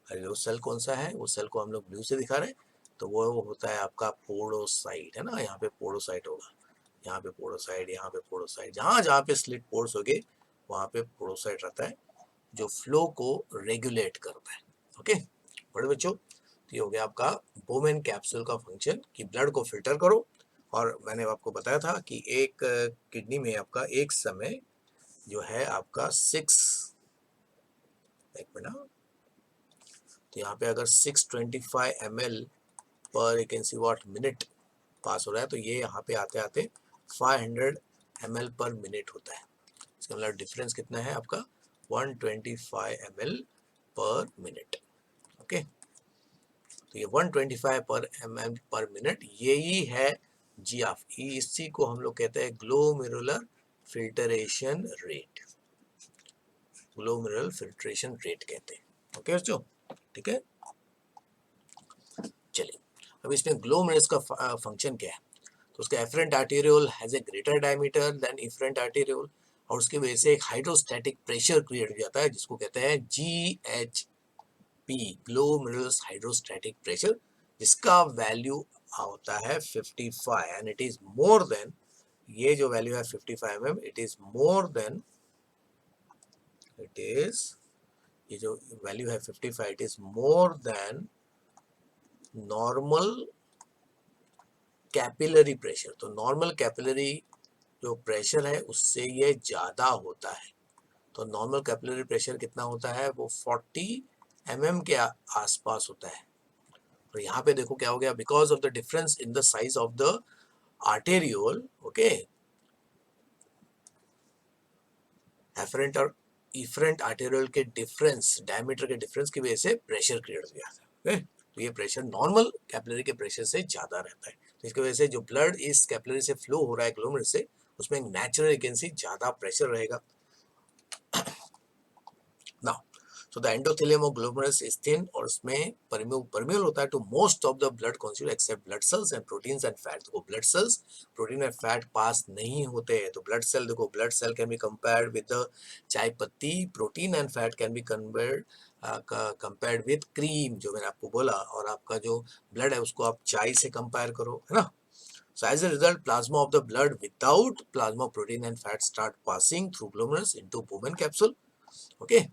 S1: अरे वो सेल कौन सा है, वो सेल को हम लोग ब्लू से दिखा रहे हैं, तो वो होता है आपका पोडोसाइट, है ना, यहाँ पे पोडोसाइट होगा, यहाँ पे पोडोसाइट, यहाँ पे पोडोसाइट, जहाँ जहाँ पे स्लिट पोर्स होंगे वहाँ पे पोडोसाइट रहता है जो फ्लो को रेगुलेट करता है। ओके बड़े बच्चों, तो ये हो गया आपका बोमेन कैप्सूल का फंक्शन कि ब्लड को फिल्टर करो। और मैंने आपको बताया था कि एक किडनी में आपका एक समय जो है आपका 6, एक मिनट, तो यहाँ पे अगर 625 ml पर you can see what minute pass हो रहा है, तो ये यहाँ पे आते आते 500 ml पर मिनट होता है। इसका मतलब डिफरेंस कितना है आपका 125 ml पर मिनट। ओके, तो ये 125 पर ml पर मिनट यही है जी ऑफ ई, इसी को हम लोग कहते हैं glomerular filtration rate, glomerular filtration rate कहते हैं। ओके बच्चों, ठीक है। चलिए अब इसमें ग्लोमेरुलस का फंक्शन क्या है, तो उसका afferent arteriole has a greater diameter than efferent arteriole, और उसकी वजह से एक हाइड्रोस्टैटिक प्रेशर क्रिएट हो जाता है जिसको कहते हैं GHP, ग्लोमेरुलस हाइड्रोस्टैटिक प्रेशर, जिसका वैल्यू होता है 55 and it is more than, ये जो वैल्यू है 55 mm, it is more than, it is, ये जो वैल्यू है 55, it is more than normal capillary pressure. तो नॉर्मल कैपिलरी जो प्रेशर है उससे ये ज्यादा होता है। तो नॉर्मल कैपिलरी प्रेशर कितना होता है, वो 40 mm के आसपास होता है। और यहाँ पे देखो क्या हो गया, because of the difference in the size of the arteriole, okay, afferent और इफरेंट आर्टेरियोल के डिफरेंस, डायमीटर के डिफरेंस की वजह से प्रेशर क्रिएट हो गया है। तो ये प्रेशर नॉर्मल कैपिलरी के प्रेशर से ज्यादा रहता है, तो इसकी वजह से जो ब्लड इस कैपिलरी से फ्लो हो रहा है ग्लोमेरुलस से, उसमें नेचुरल वैकेंसी ज्यादा प्रेशर रहेगा। Now so the endothelium of glomerulus is thin और उसमें permeable होता है to most of the blood constituent except blood cells and proteins and fat। देखो blood cells, protein and fat पास नहीं होते हैं। तो blood cell, देखो blood cell can be compared with the चाय पत्ती, protein and fat can be compared with cream, जो मैंने आपको बोला, और आपका जो blood है उसको आप चाय से compare करो, है ना। So as a result, plasma of the blood without plasma protein and fat start passing through glomerulus into Bowman capsule, okay।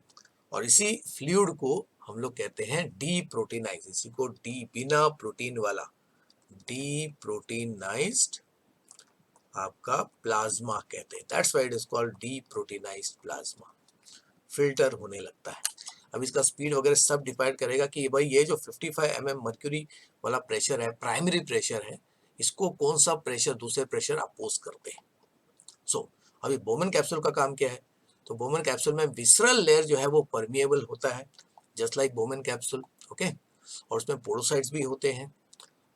S1: और इसी फ्लूइड को हम लोग कहते हैं डीप्रोटीनाइज, इसी को डी, बिना प्रोटीन वाला, डीप्रोटीनाइज्ड आपका प्लाज्मा कहते हैं। That's why it is called deproteinized plasma. Filter होने लगता है। अब इसका स्पीड वगैरह सब डिफाइन करेगा कि भाई ये जो 55 mm मर्क्यूरी वाला प्रेशर है, प्राइमरी प्रेशर है, इसको कौन सा प्रेशर दूसरे प्रेशर अपोज करते हैं। सो अभी बोमन कैप्सूल का काम क्या है, तो बोमन कैप्सूल में विसरल लेयर जो है वो परमिएबल होता है, just like Bowman capsule, okay. और उसमें पोरोसाइट्स भी होते हैं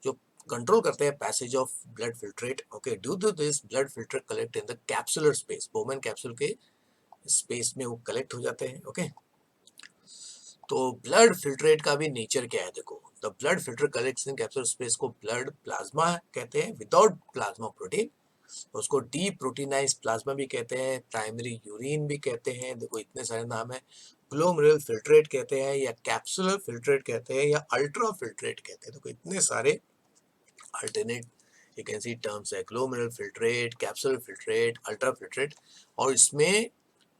S1: जो कंट्रोल करते हैं passage of blood filtrate, okay. Due to this blood filter collect in the capsular space, Bowman capsule के स्पेस में वो कलेक्ट हो जाते हैं, ओके। तो ब्लड फिल्ट्रेट का भी नेचर क्या है, देखो, the blood filter collects in capsular space को ब्लड प्लाज्मा कहते हैं विदाउट प्लाज्मा प्रोटीन, उसको डी प्रोटीनाइज प्लाज्मा भी कहते हैं, प्राइमरी यूरिन भी कहते हैं, देखो इतने सारे नाम है। ग्लोमेरुलर फिल्ट्रेट कहते हैं, या कैप्सुलर फिल्ट्रेट कहते हैं, या अल्ट्रा फिल्ट्रेट कहते हैं, देखो इतने सारे alternate you can see terms है, glomerular filtrate, capsular filtrate, ultra filtrate. और इसमें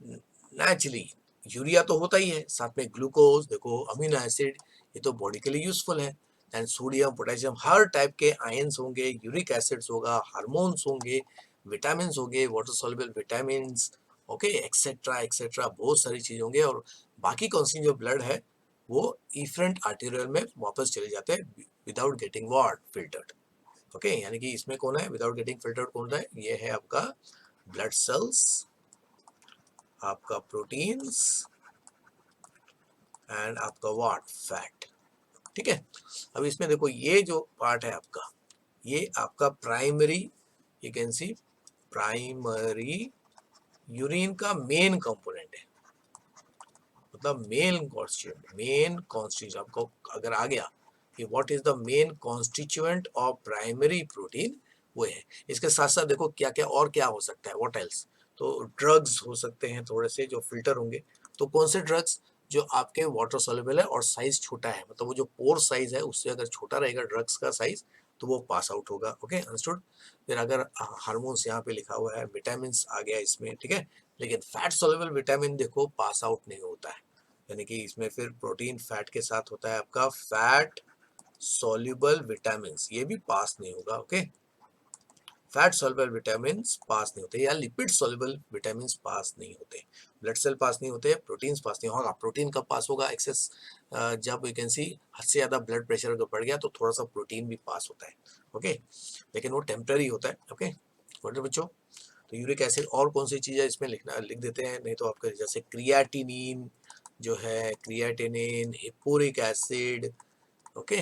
S1: नेचुरली यूरिया तो होता ही है, साथ में ग्लूकोज, देखो अमीनो एसिड, ये तो बॉडी के लिए यूजफुल है, and sodium, potassium, her type के आयंस होंगे, यूरिक एसिड्स होगा, हार्मोन्स होंगे, विटामिन होंगे, water soluble vitamin, okay, etcetera etcetera, बहुत सारी चीज होंगे। और बाकी कौन सी जो ब्लड है वो इफरेंट आर्टेरियल में वापस चले जाते हैं विदाउट गेटिंग वाट फिल्टर्ड, ओके। यानी कि इसमें कौन है विदाउट गेटिंग फिल्टर्ड, कौन है, ये है आपका ब्लड सेल्स, आपका प्रोटीन्स, एंड आपका वाट फैट, ठीक है। अब इसमें देखो ये जो पार्ट है आपका, ये आपका primary, you can C primary urine का मेन कंपोनेंट है, मतलब मेन कॉन्स्टिट्यूएंट आपको अगर आ गया कि what is the main constituent of primary protein, वो है। इसके साथ साथ देखो क्या क्या और क्या हो सकता है, व्हाट एल्स, तो ड्रग्स हो सकते हैं थोड़े से जो फिल्टर होंगे, तो कौन से ड्रग्स, जो आपके वाटर सॉल्युबल है और साइज छोटा है, मतलब वो जो पोर साइज है उससे अगर छोटा रहेगा ड्रग्स का साइज तो वो पास आउट होगा। Okay, understood. फिर अगर हार्मोन्स यहाँ पे लिखा हुआ है, विटामिन आ गया इसमें, ठीक है, लेकिन फैट सॉल्युबल विटामिन देखो पास आउट नहीं होता है, यानी कि इसमें फिर प्रोटीन फैट के साथ होता है आपका फैट सॉल्युबल विटामिन, ये भी पास नहीं होगा। ओके, फैट सॉल्युबल विटामिन पास नहीं होते या लिपिड सॉल्युबल विटामिन पास नहीं होते, ब्लड सेल पास नहीं होते, प्रोटीन्स पास नहीं होगा। प्रोटीन कब पास होगा? एक्सेस, जब यू कैन सी हद से ज़्यादा ब्लड प्रेशर अगर बढ़ गया तो थोड़ा सा प्रोटीन भी पास होता है। ओके, लेकिन वो टेम्पररी होता है। ओके बच्चों, तो यूरिक एसिड और कौन सी चीज़ है इसमें लिखना, लिख देते हैं, नहीं तो आपका जैसे क्रिएटिनिन जो है, creatinine, hippuric acid, okay,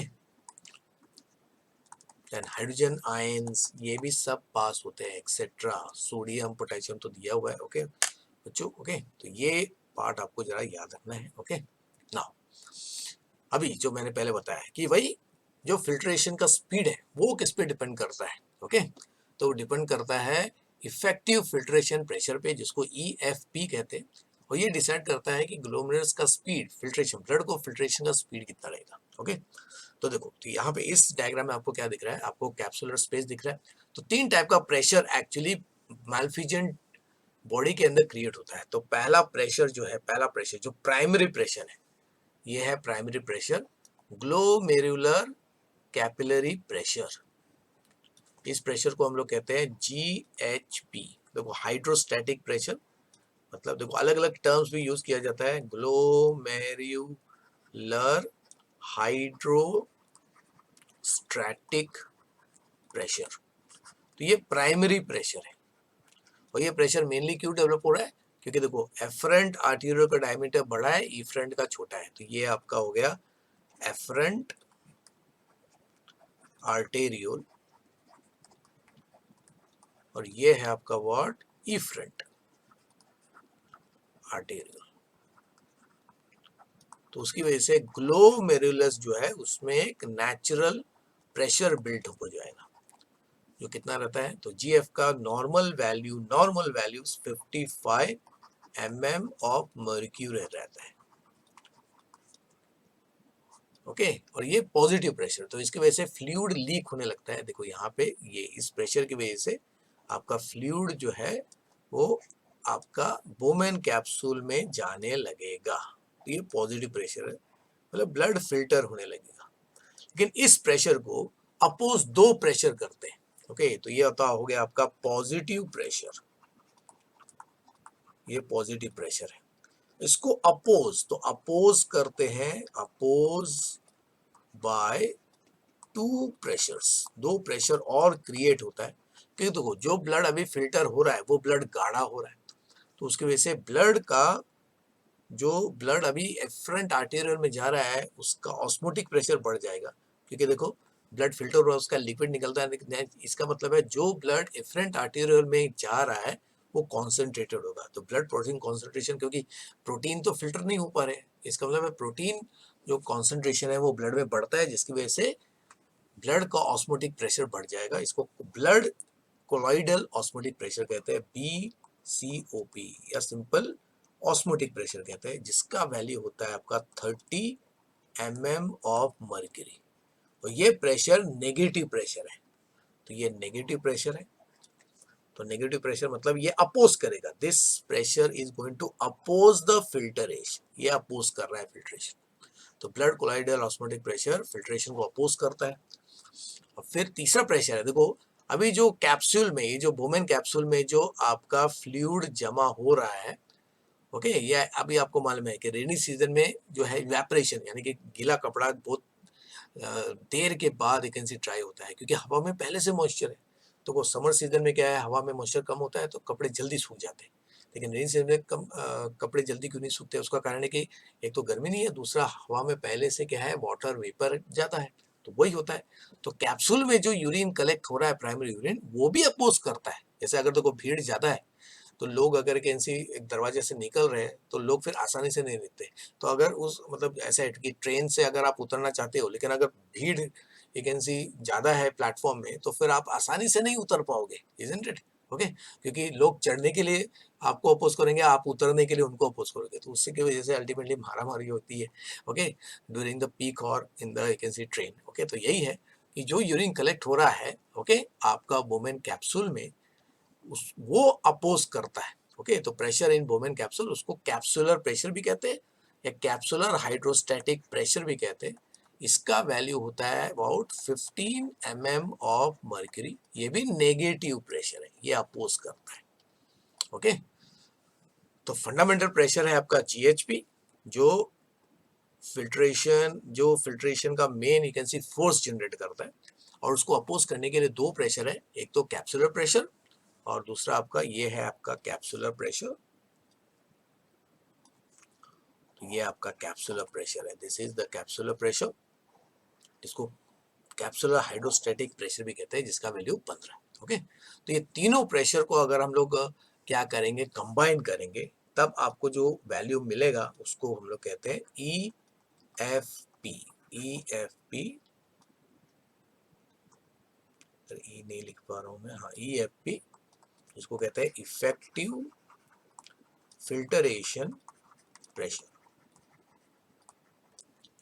S1: and hydrogen ions, ये भी सब पास होते हैं, एक्सेट्रा। सोडियम पोटेशियम तो दिया हुआ है। ओके बच्चों, ओके, तो ये पार्ट आपको जरा याद रखना है। ओके, नाउ अभी जो मैंने पहले बताया कि भाई जो फिल्ट्रेशन का स्पीड है वो किस पे डिपेंड करता है? ओके, तो डिपेंड करता है इफेक्टिव फिल्ट्रेशन प्रेशर पे, जिसको EFP कहते हैं, और ये डिसाइड करता है कि ग्लोमेरुलस का स्पीड, फिल्ट्रेशन, ब्लड को फिल्ट्रेशन का स्पीड कितना रहेगा। ओके, तो देखो, तो यहाँ पे इस डायग्राम में आपको क्या दिख रहा है? आपको कैप्सुलर स्पेस दिख रहा है। तो 3 टाइप का प्रेशर एक्चुअली मालफिजेंट बॉडी के अंदर क्रिएट होता है। तो पहला प्रेशर जो है, पहला प्रेशर जो प्राइमरी प्रेशर है, ये है primary pressure, glomerular capillary pressure. इस प्रेशर को हम लोग कहते हैं GHP। देखो, हाइड्रोस्टैटिक प्रेशर, मतलब देखो अलग अलग टर्म्स भी यूज किया जाता है, ग्लोमेरुलर हाइड्रोस्टैटिक प्रेशर। तो ये प्राइमरी प्रेशर है, और ये प्रेशर मेनली क्यों डेवलप हो रहा है? क्योंकि देखो एफरेंट आर्टेरियल का डायमीटर बड़ा है, इफरेंट का छोटा है, तो ये आपका हो गया एफरेंट आर्टेरियल, और ये है आपका व्हाट? Efferent arterial. तो उसकी वजह से ग्लोमेरुलस जो है उसमें एक नेचुरल प्रेशर बिल्ट हो जाएगा, जो कितना रहता है? तो GF का normal value 55 mm of mercury रहता है। ओके, और ये पॉजिटिव प्रेशर, तो इसकी वजह से फ्लूइड लीक होने लगता है। देखो यहाँ पे ये इस प्रेशर की वजह से आपका फ्लूइड जो है वो आपका बोमेन कैप्सूल में जाने लगेगा। तो ये पॉजिटिव प्रेशर है, मतलब ब्लड फिल्टर होने लगेगा। लेकिन इस प्रेशर को अपोज दो प्रेशर करते हैं। ओके, तो ये होता हो गया आपका पॉजिटिव प्रेशर, ये पॉजिटिव प्रेशर है। इसको अपोज, तो अपोज करते हैं, अपोज बाय 2 प्रेशर्स, 2 प्रेशर और क्रिएट होता है। क्योंकि देखो जो ब्लड अभी फिल्टर हो रहा है वो ब्लड गाढ़ा हो रहा है, तो उसकी वजह से ब्लड का, जो ब्लड अभी एफरेंट आर्टेरियल में जा रहा है उसका ऑस्मोटिक प्रेशर बढ़ जाएगा। क्योंकि देखो ब्लड फिल्टर हो रहा है, उसका लिक्विड निकलता है, इसका मतलब है जो ब्लड एफरेंट आर्टेरियल में जा रहा है वो कॉन्सेंट्रेटेड होगा। तो ब्लड प्रोटीन कॉन्सेंट्रेशन, क्योंकि प्रोटीन तो फिल्टर नहीं हो पा रहे, इसका मतलब है प्रोटीन जो कॉन्सेंट्रेशन है वो ब्लड में बढ़ता है, जिसकी वजह से ब्लड का ऑस्मोटिक प्रेशर बढ़ जाएगा। इसको ब्लड कोलॉइडल ऑस्मोटिक प्रेशर कहते हैं, BCOP, या सिंपल ऑस्मोटिक प्रेशर कहते हैं, जिसका वैल्यू होता है आपका 30 mm ऑफ मर्क्यूरी। तो ये प्रेशर नेगेटिव प्रेशर है, तो ये नेगेटिव प्रेशर है। तो नेगेटिव प्रेशर मतलब ये अपोज करेगा, this pressure is going to oppose the filtration, ये अपोज कर रहा है फिल्ट्रेशन। तो blood colloidal osmotic pressure filtration को अपोज करता है। और फिर तीसरा प्रेशर है, देखो अभी जो कैप्सूल में, ये जो बोमेन कैप्सूल में जो आपका फ्लूइड जमा हो रहा है, ओके, ये अभी आपको मालूम है कि रेनी सीजन में जो है इवेपोरेशन, यानी कि गीला कपड़ा बहुत देर के बाद एक ड्राई होता है, क्योंकि हवा में पहले से मॉइस्चर है। तो वो समर सीजन में क्या है, हवा में मॉइस्चर कम होता है तो कपड़े जल्दी सूख जाते हैं। लेकिन रेनी सीजन में कपड़े जल्दी क्यों नहीं सूखते? उसका कारण है कि एक तो गर्मी नहीं है, दूसरा हवा में पहले से क्या है, वाटर वेपर जाता है, तो वही होता है। तो कैप्सूल में जो यूरिन कलेक्ट हो रहा है, प्राइमरी यूरिन, वो भी अपोज करता है। जैसे अगर देखो भीड़ ज्यादा है तो लोग अगर कैंसी एक दरवाजे से निकल रहे हैं तो लोग फिर आसानी से नहीं निकलते। तो अगर उस मतलब ऐसा है कि ट्रेन से अगर आप उतरना चाहते हो, लेकिन अगर भीड़ वैकेंसी ज़्यादा है प्लेटफॉर्म में, तो फिर आप आसानी से नहीं उतर पाओगे, इजंट इट? ओके, क्योंकि लोग चढ़ने के लिए आपको अपोज करेंगे, आप उतरने के लिए उनको अपोज करोगे, तो उससे की वजह से अल्टीमेटली मारामारी होती है। ओके, ड्यूरिंग द पीक और in the you can C train. Okay, तो यही है कि जो यूरिन कलेक्ट हो रहा है, ओके, आपका बोमेन कैप्सूल में, उस वो अपोज करता है। ओके, तो प्रेशर इन बोमेन कैप्सूल, उसको कैप्सुलर प्रेशर भी कहते हैं या कैप्सुलर हाइड्रोस्टैटिक प्रेशर भी कहते हैं। इसका वैल्यू होता है अबाउट 15 mm ऑफ मर्क्यूरी। ये भी नेगेटिव प्रेशर है, ये अपोज करता है। ओके, तो फंडामेंटल प्रेशर है आपका जीएचपी, जो फिल्ट्रेशन का main you can C force generate करता है। और उसको अपोज करने के लिए दो प्रेशर है, एक तो कैप्सुलर प्रेशर और दूसरा आपका ये है आपका कैप्सुलर प्रेशर। तो ये आपका कैप्सुलर प्रेशर है, this is the capsular pressure. इसको कैप्सुलर हाइड्रोस्टैटिक प्रेशर भी कहते हैं, जिसका वैल्यू 15 है। ओके, तो ये तीनों प्रेशर को अगर हम लोग क्या करेंगे, कंबाइन करेंगे, तब आपको जो वैल्यू मिलेगा उसको हम लोग कहते हैं E F P. E F P, E नहीं लिख पा रहा हूं मैं, हाँ, ई एफ पी, इसको कहते हैं effective filtration pressure.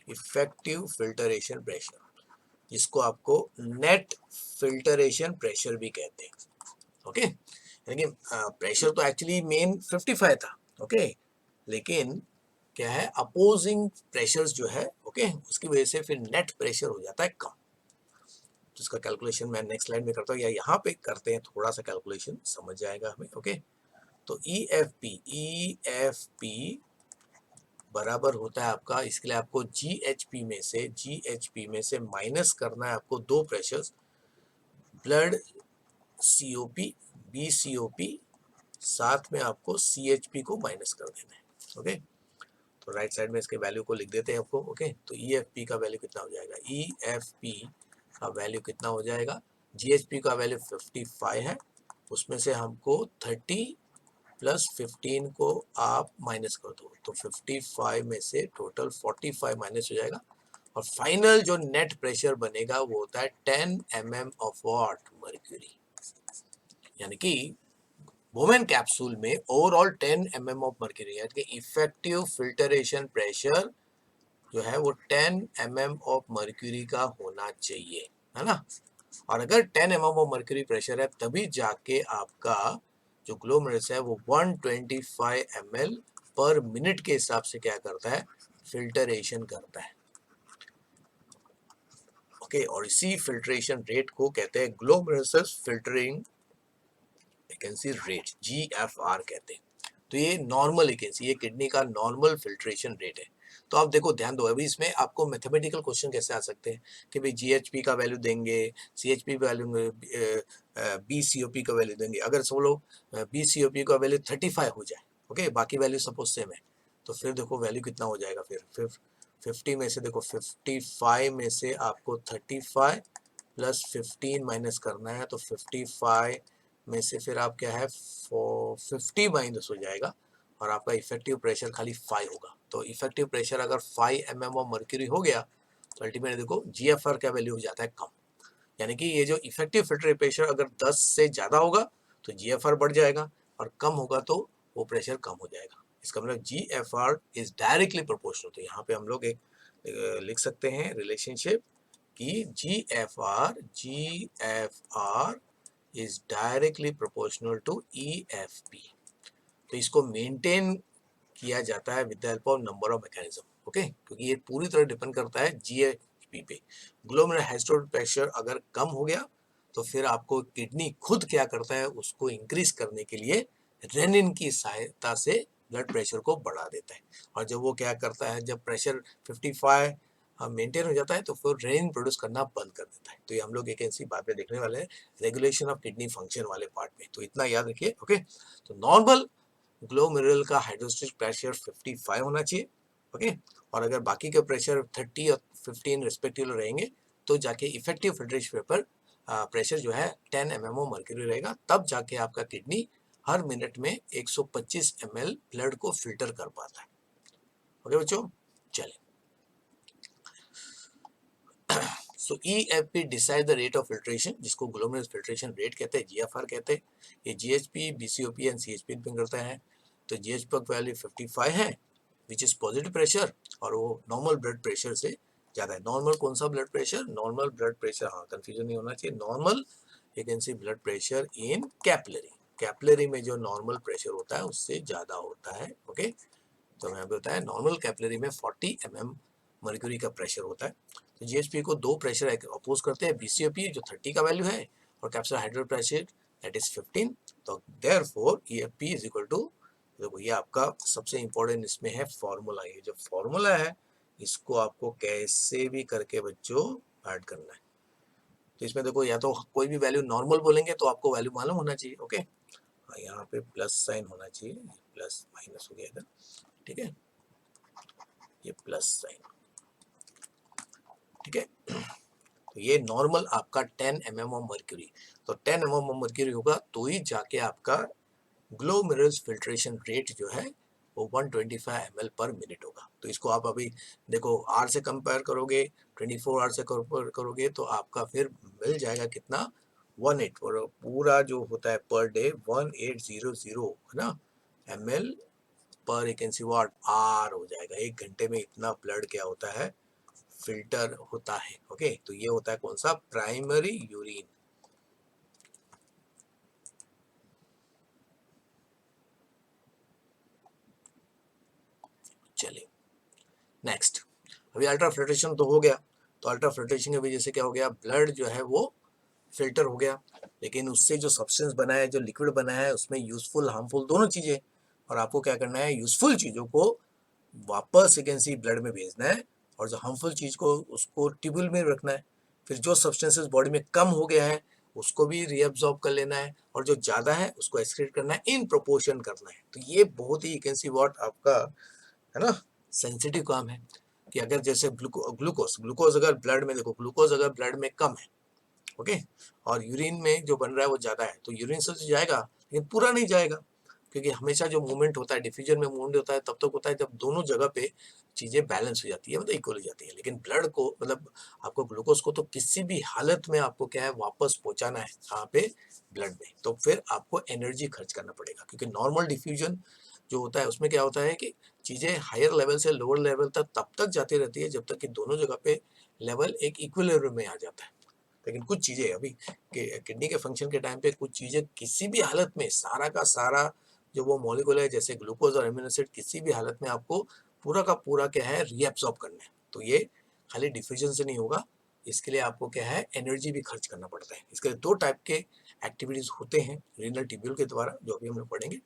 S1: Effective filtration pressure, जिसको आपको नेट फिल्टरेशन प्रेशर भी कहते हैं। ओके, यानी प्रेशर तो एक्चुअली मेन 55 था। ओके, लेकिन क्या है, अपोजिंग प्रेशर्स जो है, ओके, उसकी वजह से फिर नेट प्रेशर हो जाता है कम। तो इसका कैलकुलेशन मैं नेक्स्ट स्लाइड में करता हूँ, या यहाँ पे करते हैं, थोड़ा सा कैलकुलेशन समझ जाएगा हमें। ओके, तो ई एफ पी बराबर होता है आपका, इसके लिए आपको जीएचपी में से माइनस करना है आपको दो प्रेशर्स, ब्लड सीओपी, बीसीओपी, साथ में आपको सीएचपी को माइनस कर देना है। ओके, तो राइट साइड में इसके वैल्यू को लिख देते हैं आपको। ओके, तो ईएफपी का वैल्यू कितना हो जाएगा, ईएफपी का वैल्यू कितना हो जाएगा, जीएचपी का वैल्यू 55 है, उसमें से हमको 30 प्लस 15 को आप माइनस कर दो, तो 55 में से टोटल 45 माइनस हो जाएगा, और फाइनल जो नेट प्रेशर बनेगा वो होता है 10 mm ऑफ व्हाट, मर्क्यूरी। यानी कि बोमेन कैप्सूल में ओवरऑल 10 mm ऑफ मर्क्यूरी, यानी कि इफेक्टिव फिल्टरेशन प्रेशर जो है वो 10 mm ऑफ मर्क्यूरी का होना चाहिए, है ना। और अगर 10 mm ऑफ मर्क्यूरी प्रेशर है, तभी जाके आपका जो ग्लोमेरुलस है वो 125 ml पर मिनट के हिसाब से क्या करता है, फिल्टरेशन करता है। ओके, और इसी फिल्ट्रेशन रेट को कहते हैं glomerulus filtering vacancy rate, GFR कहते हैं। तो ये नॉर्मल वैकेंसी, ये किडनी का नॉर्मल फिल्ट्रेशन रेट है। तो आप देखो, ध्यान दो, अभी इसमें आपको मैथमेटिकल क्वेश्चन कैसे आ सकते हैं कि भाई जीएचपी का वैल्यू देंगे, सीएचपी वैल्यू, बीसीओपी का वैल्यू देंगे। अगर सब लोग बीसीओपी का वैल्यू 35 हो जाए, ओके, बाकी वैल्यू सपोज सेम है, तो फिर देखो वैल्यू कितना हो जाएगा, फिर 50 में से देखो, 55 में से आपको 35 प्लस 15 माइनस करना है, तो 55 में से फिर आप क्या है 50 माइनस हो जाएगा, और आपका इफेक्टिव प्रेशर खाली 5 होगा। तो इफेक्टिव प्रेशर अगर 5 mm ऑफ मर्क्यूरी हो गया, तो अल्टीमेटली देखो जीएफआर का वैल्यू हो जाता है कम। यानी कि ये जो इफेक्टिव फिल्टरेशन प्रेशर अगर 10 से ज़्यादा होगा तो जीएफआर बढ़ जाएगा, और कम होगा तो वो प्रेशर कम हो जाएगा। इसका मतलब जीएफआर इज डायरेक्टली प्रोपोर्शनल। तो यहाँ पे हम लोग एक लिख सकते हैं रिलेशनशिप कि GFR is directly proportional to EFP. तो इसको मेंटेन किया जाता है with the help of number of mechanism. Okay, क्योंकि ये पूरी तरह डिपेंड करता है जीएफपी पे। ग्लोमेरुलर हाइड्रोस्टैटिक प्रेशर अगर कम हो गया, तो फिर आपको किडनी खुद क्या करता है, उसको इंक्रीज करने के लिए रेनिन की सहायता से ब्लड प्रेशर को बढ़ा देता है। और जब वो क्या करता है, जब प्रेशर 55 मेंटेन हो जाता है, तो फिर रेनिन प्रोड्यूस करना बंद कर देता है। तो ये हम लोग एक ऐसी बात में देखने वाले हैं, रेगुलेशन ऑफ किडनी फंक्शन वाले पार्ट में। तो इतना याद रखिए। ओके, तो नॉर्मल ग्लोमेरुलर का हाइड्रोस्टैटिक प्रेशर 55 होना चाहिए। ओके, और अगर बाकी के प्रेशर 30 और 15 रिस्पेक्टिव रहेंगे, तो जाके इफेक्टिव फिल्ट्रेशन पेपर प्रेशर जो है 10 mm मर्क्यूरी रहेगा, तब जाके आपका किडनी हर मिनट में 125 ml ब्लड को फिल्टर कर पाता है। ओके बच्चों, चले सो EFP decide the rate of filtration, जिसको ग्लोमेरुलर फिल्ट्रेशन रेट कहते हैं, GFR कहते हैं। ये GHP, BCOP and CHP depend करता है। तो GHP का वैल्यू 55 है विच इज पॉजिटिव प्रेशर, और वो नॉर्मल ब्लड प्रेशर से ज़्यादा है। नॉर्मल कौन सा blood pressure? Normal blood pressure, हाँ कंफ्यूजन नहीं होना चाहिए। Normal you can C blood pressure in capillary, capillary में जो नॉर्मल प्रेशर होता है उससे ज़्यादा होता है। ओके, तो यहाँ पे होता है नॉर्मल कैपिलरी में 40 mm मर्क्यूरी का प्रेशर होता है। तो GHP को दो प्रेशर अपोज करते हैं, BCOP जो 30 का वैल्यू है और capsular hydrogen pressure that is 15। तो therefore EFP is equal to, देखो ये आपका सबसे इंपॉर्टेंट इसमें है फॉर्मूला। ये जो फॉर्मूला है इसको आपको कैसे भी करके बच्चों ऐड करना है। तो इसमें देखो या तो कोई भी वैल्यू नॉर्मल बोलेंगे तो आपको वैल्यू मालूम होना चाहिए। ओके, यहाँ पे प्लस साइन होना चाहिए, प्लस माइनस हो गया इधर, ठीक है, ये प्लस साइन, ठीक है। तो ये नॉर्मल आपका 10 mm ऑफ मर्क्यूरी, तो 10 mm ऑफ मर्क्यूरी होगा तो ही जाके आपका ग्लोमेरुलर फिल्ट्रेशन रेट जो है वो 125 ml पर मिनट होगा। तो इसको आप अभी देखो आर से कंपेयर करोगे, 24 आवर से कंपेयर करोगे तो आपका फिर मिल जाएगा कितना, 18, और पूरा जो होता है पर डे 1800 है ना ml पर एक वाट आर हो जाएगा। एक घंटे में इतना ब्लड क्या होता है, फिल्टर होता है। ओके, तो ये होता है कौन सा, प्राइमरी यूरिन। चलिए नेक्स्ट, अभी अल्ट्रा फिल्ट्रेशन तो हो गया, तो अल्ट्रा फिल्ट्रेशन की वजह से क्या हो गया, ब्लड जो है वो फिल्टर हो गया, लेकिन उससे जो सब्सटेंस बना है, जो लिक्विड बना है, उसमें यूजफुल हार्मफुल दोनों चीजें, और आपको क्या करना है, यूजफुल चीजों को वापस सेकेंडरी ब्लड में भेजना है, और जो हार्मफुल चीज को उसको ट्यूब्यूल में रखना है। फिर जो सब्सटेंसेस बॉडी में कम हो गया है उसको भी रीअब्सॉर्ब कर लेना है, और जो ज्यादा है उसको एक्सक्रीट करना है, इन प्रोपोर्शन करना है। तो ये बहुत ही कैन सी व्हाट आपका है ना सेंसिटिव काम है, कि अगर जैसे ग्लूकोज ग्लूकोज अगर ब्लड में, देखो ग्लूकोज अगर ब्लड में कम है, ओके, और यूरिन में जो बन रहा है वो ज्यादा है, तो यूरिन से तो जाएगा लेकिन पूरा नहीं जाएगा, क्योंकि हमेशा जो मूवमेंट होता है, डिफ्यूजन में मूवमेंट होता है तब तक होता है जब दोनों जगह पे चीजें बैलेंस हो जाती है, मतलब इक्वल हो जाती है। लेकिन ब्लड को, मतलब आपको ग्लूकोज को तो किसी भी हालत में आपको क्या है वापस पहुंचाना है यहाँ पे ब्लड में, तो फिर आपको एनर्जी खर्च करना पड़ेगा, क्योंकि नॉर्मल डिफ्यूजन जो होता है उसमें क्या होता है कि चीजें हायर लेवल से लोअर लेवल तक तब तक जाती रहती है जब तक कि दोनों जगह पे लेवल एक इक्विलिब्रियम में आ जाता है। लेकिन कुछ चीजें अभी किडनी के फंक्शन के टाइम पे कुछ चीजें किसी भी हालत में सारा का सारा जो वो मॉलिक्यूल है जैसे ग्लूकोज और एमिनो एसिड, किसी भी हालत में आपको पूरा का पूरा क्या है रीअब्सॉर्ब करना है। तो ये खाली डिफ्यूजन से नहीं होगा, इसके लिए आपको क्या है एनर्जी भी खर्च करना पड़ता है। इसके लिए दो टाइप के एक्टिविटीज होते हैं रीनल ट्यूब्यूल के द्वारा, जो अभी हम लोग पढ़ेंगे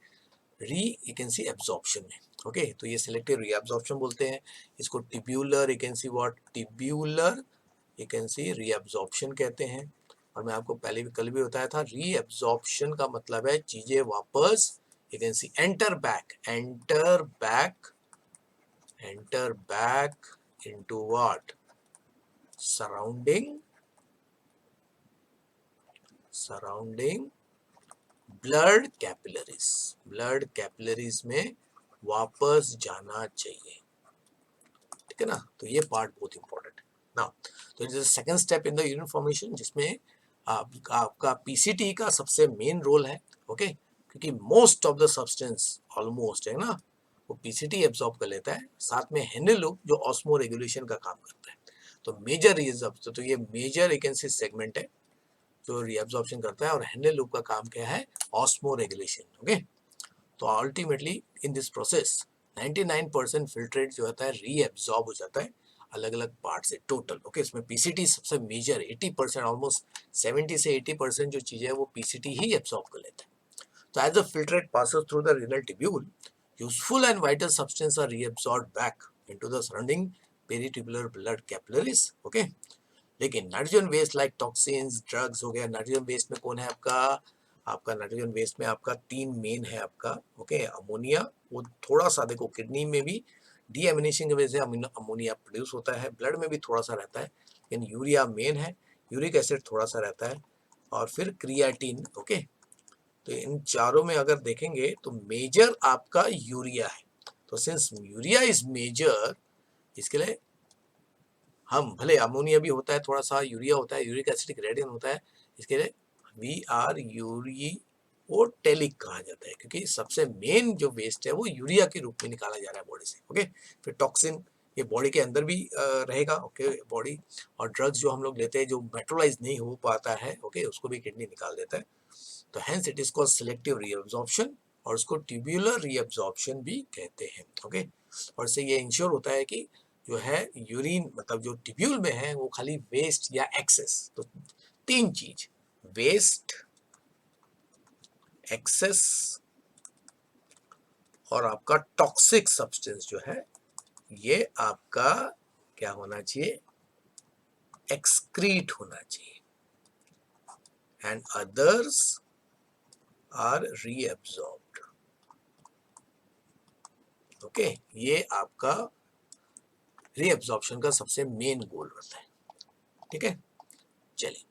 S1: री यू कैन सी एब्जॉर्प्शन में। ओके, तो ये सिलेक्टिव रीअब्जॉर्प्शन बोलते हैं, इसको tubular you can see what, tubular you can C reabsorption कहते हैं। और मैं आपको पहले भी कल भी बताया था, रीअब्जॉर्प्शन का मतलब है चीजें वापस you can see enter back, enter back, enter back into what, surrounding, surrounding blood capillaries, blood capillaries में वापस जाना चाहिए, ठीक है ना। तो ये पार्ट बहुत इंपॉर्टेंट है ना। तो it is second step in the urine formation, जिसमें आपका पीसीटी का सबसे मेन रोल है। ओके, क्योंकि most of the substance almost है ना वो पीसीटी एब्सॉर्ब कर लेता है, साथ में हेनरी लूप जो ऑस्मो रेगुलेशन का काम करता है। तो मेजर रीजन, तो ये मेजर एक सेगमेंट है जो रीअब्जॉर्प्शन करता है, और हेनरी लूप का काम क्या है, ऑस्मो रेगुलेशन। ओके, तो ultimately in this process 99% filtrate जो होता है रीएब्सॉर्ब हो जाता है अलग अलग पार्ट से टोटल। ओके, इसमें पीसीटी सबसे मेजर 80%, ऑलमोस्ट 70 से 80% जो चीज़ है वो पीसीटी ही एब्सॉर्ब कर लेता है। तो as the filtrate passes through the renal tubule, useful and vital substances are reabsorbed back into the surrounding peritubular blood capillaries. Okay, लेकिन nitrogen waste like toxins, drugs हो गया, नाइट्रोजन वेस्ट में कौन है आपका, आपका नाइट्रोजन वेस्ट में आपका तीन मेन है आपका। ओके, अमोनिया, वो थोड़ा सा देखो किडनी में भी डीएमिनेशन की वजह से अमोनिया प्रोड्यूस होता है, ब्लड में भी थोड़ा सा रहता है, लेकिन यूरिया मेन है, यूरिक एसिड थोड़ा सा रहता है, और फिर क्रिएटिन। ओके, तो इन चारों में अगर देखेंगे तो मेजर आपका यूरिया है। तो सिंस यूरिया इज मेजर, इसके लिए हम भले अमोनिया भी होता है, थोड़ा सा यूरिया होता है, यूरिक एसिड ग्रेडियंट होता है, इसके लिए वी आर यूरियोटेलिक कहा जाता है, क्योंकि सबसे मेन जो वेस्ट है वो यूरिया के रूप में निकाला जा रहा है बॉडी से। ओके, फिर टॉक्सिन ये बॉडी के अंदर भी रहेगा। ओके, बॉडी और ड्रग्स जो हम लोग लेते हैं जो मेट्रोलाइज नहीं हो पाता है, ओके, उसको भी किडनी निकाल देता है। तो hence it is called selective reabsorption, और उसको ट्यूब्यूलर रीअब्जॉर्प्शन भी कहते हैं। ओके, और इससे ये इंश्योर होता है कि जो है यूरिन मतलब जो ट्यूब्यूल में है वो खाली वेस्ट या एक्सेस, तो तीन चीज, वेस्ट, एक्सेस और आपका टॉक्सिक सब्सटेंस जो है, ये आपका क्या होना चाहिए, एक्सक्रीट होना चाहिए, and others are reabsorbed. Okay, ये आपका रीअब्सॉर्प्शन का सबसे मेन गोल होता है। ठीक है, चलिए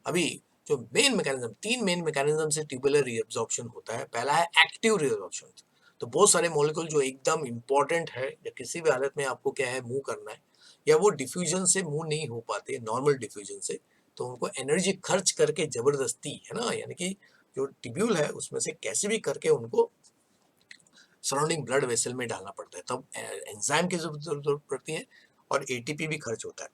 S1: अभी जो मेन मैकेनिज्म, तीन मेन मैकेनिज्म से ट्यूबुलर रीअब्सॉर्प्शन होता है। पहला है एक्टिव रीअब्सॉर्प्शन, तो बहुत सारे मॉलिक्यूल जो एकदम इंपॉर्टेंट है या किसी भी हालत में आपको क्या है मूव करना है, या वो डिफ्यूजन से मूव नहीं हो पाते नॉर्मल डिफ्यूजन से, तो उनको एनर्जी खर्च करके जबरदस्ती, है ना, यानी कि जो ट्यूब्यूल है उसमें से कैसे भी करके उनको सराउंडिंग ब्लड वेसल में डालना पड़ता है, तब एंजाइम की जरूरत पड़ती है और एटीपी भी खर्च होता है।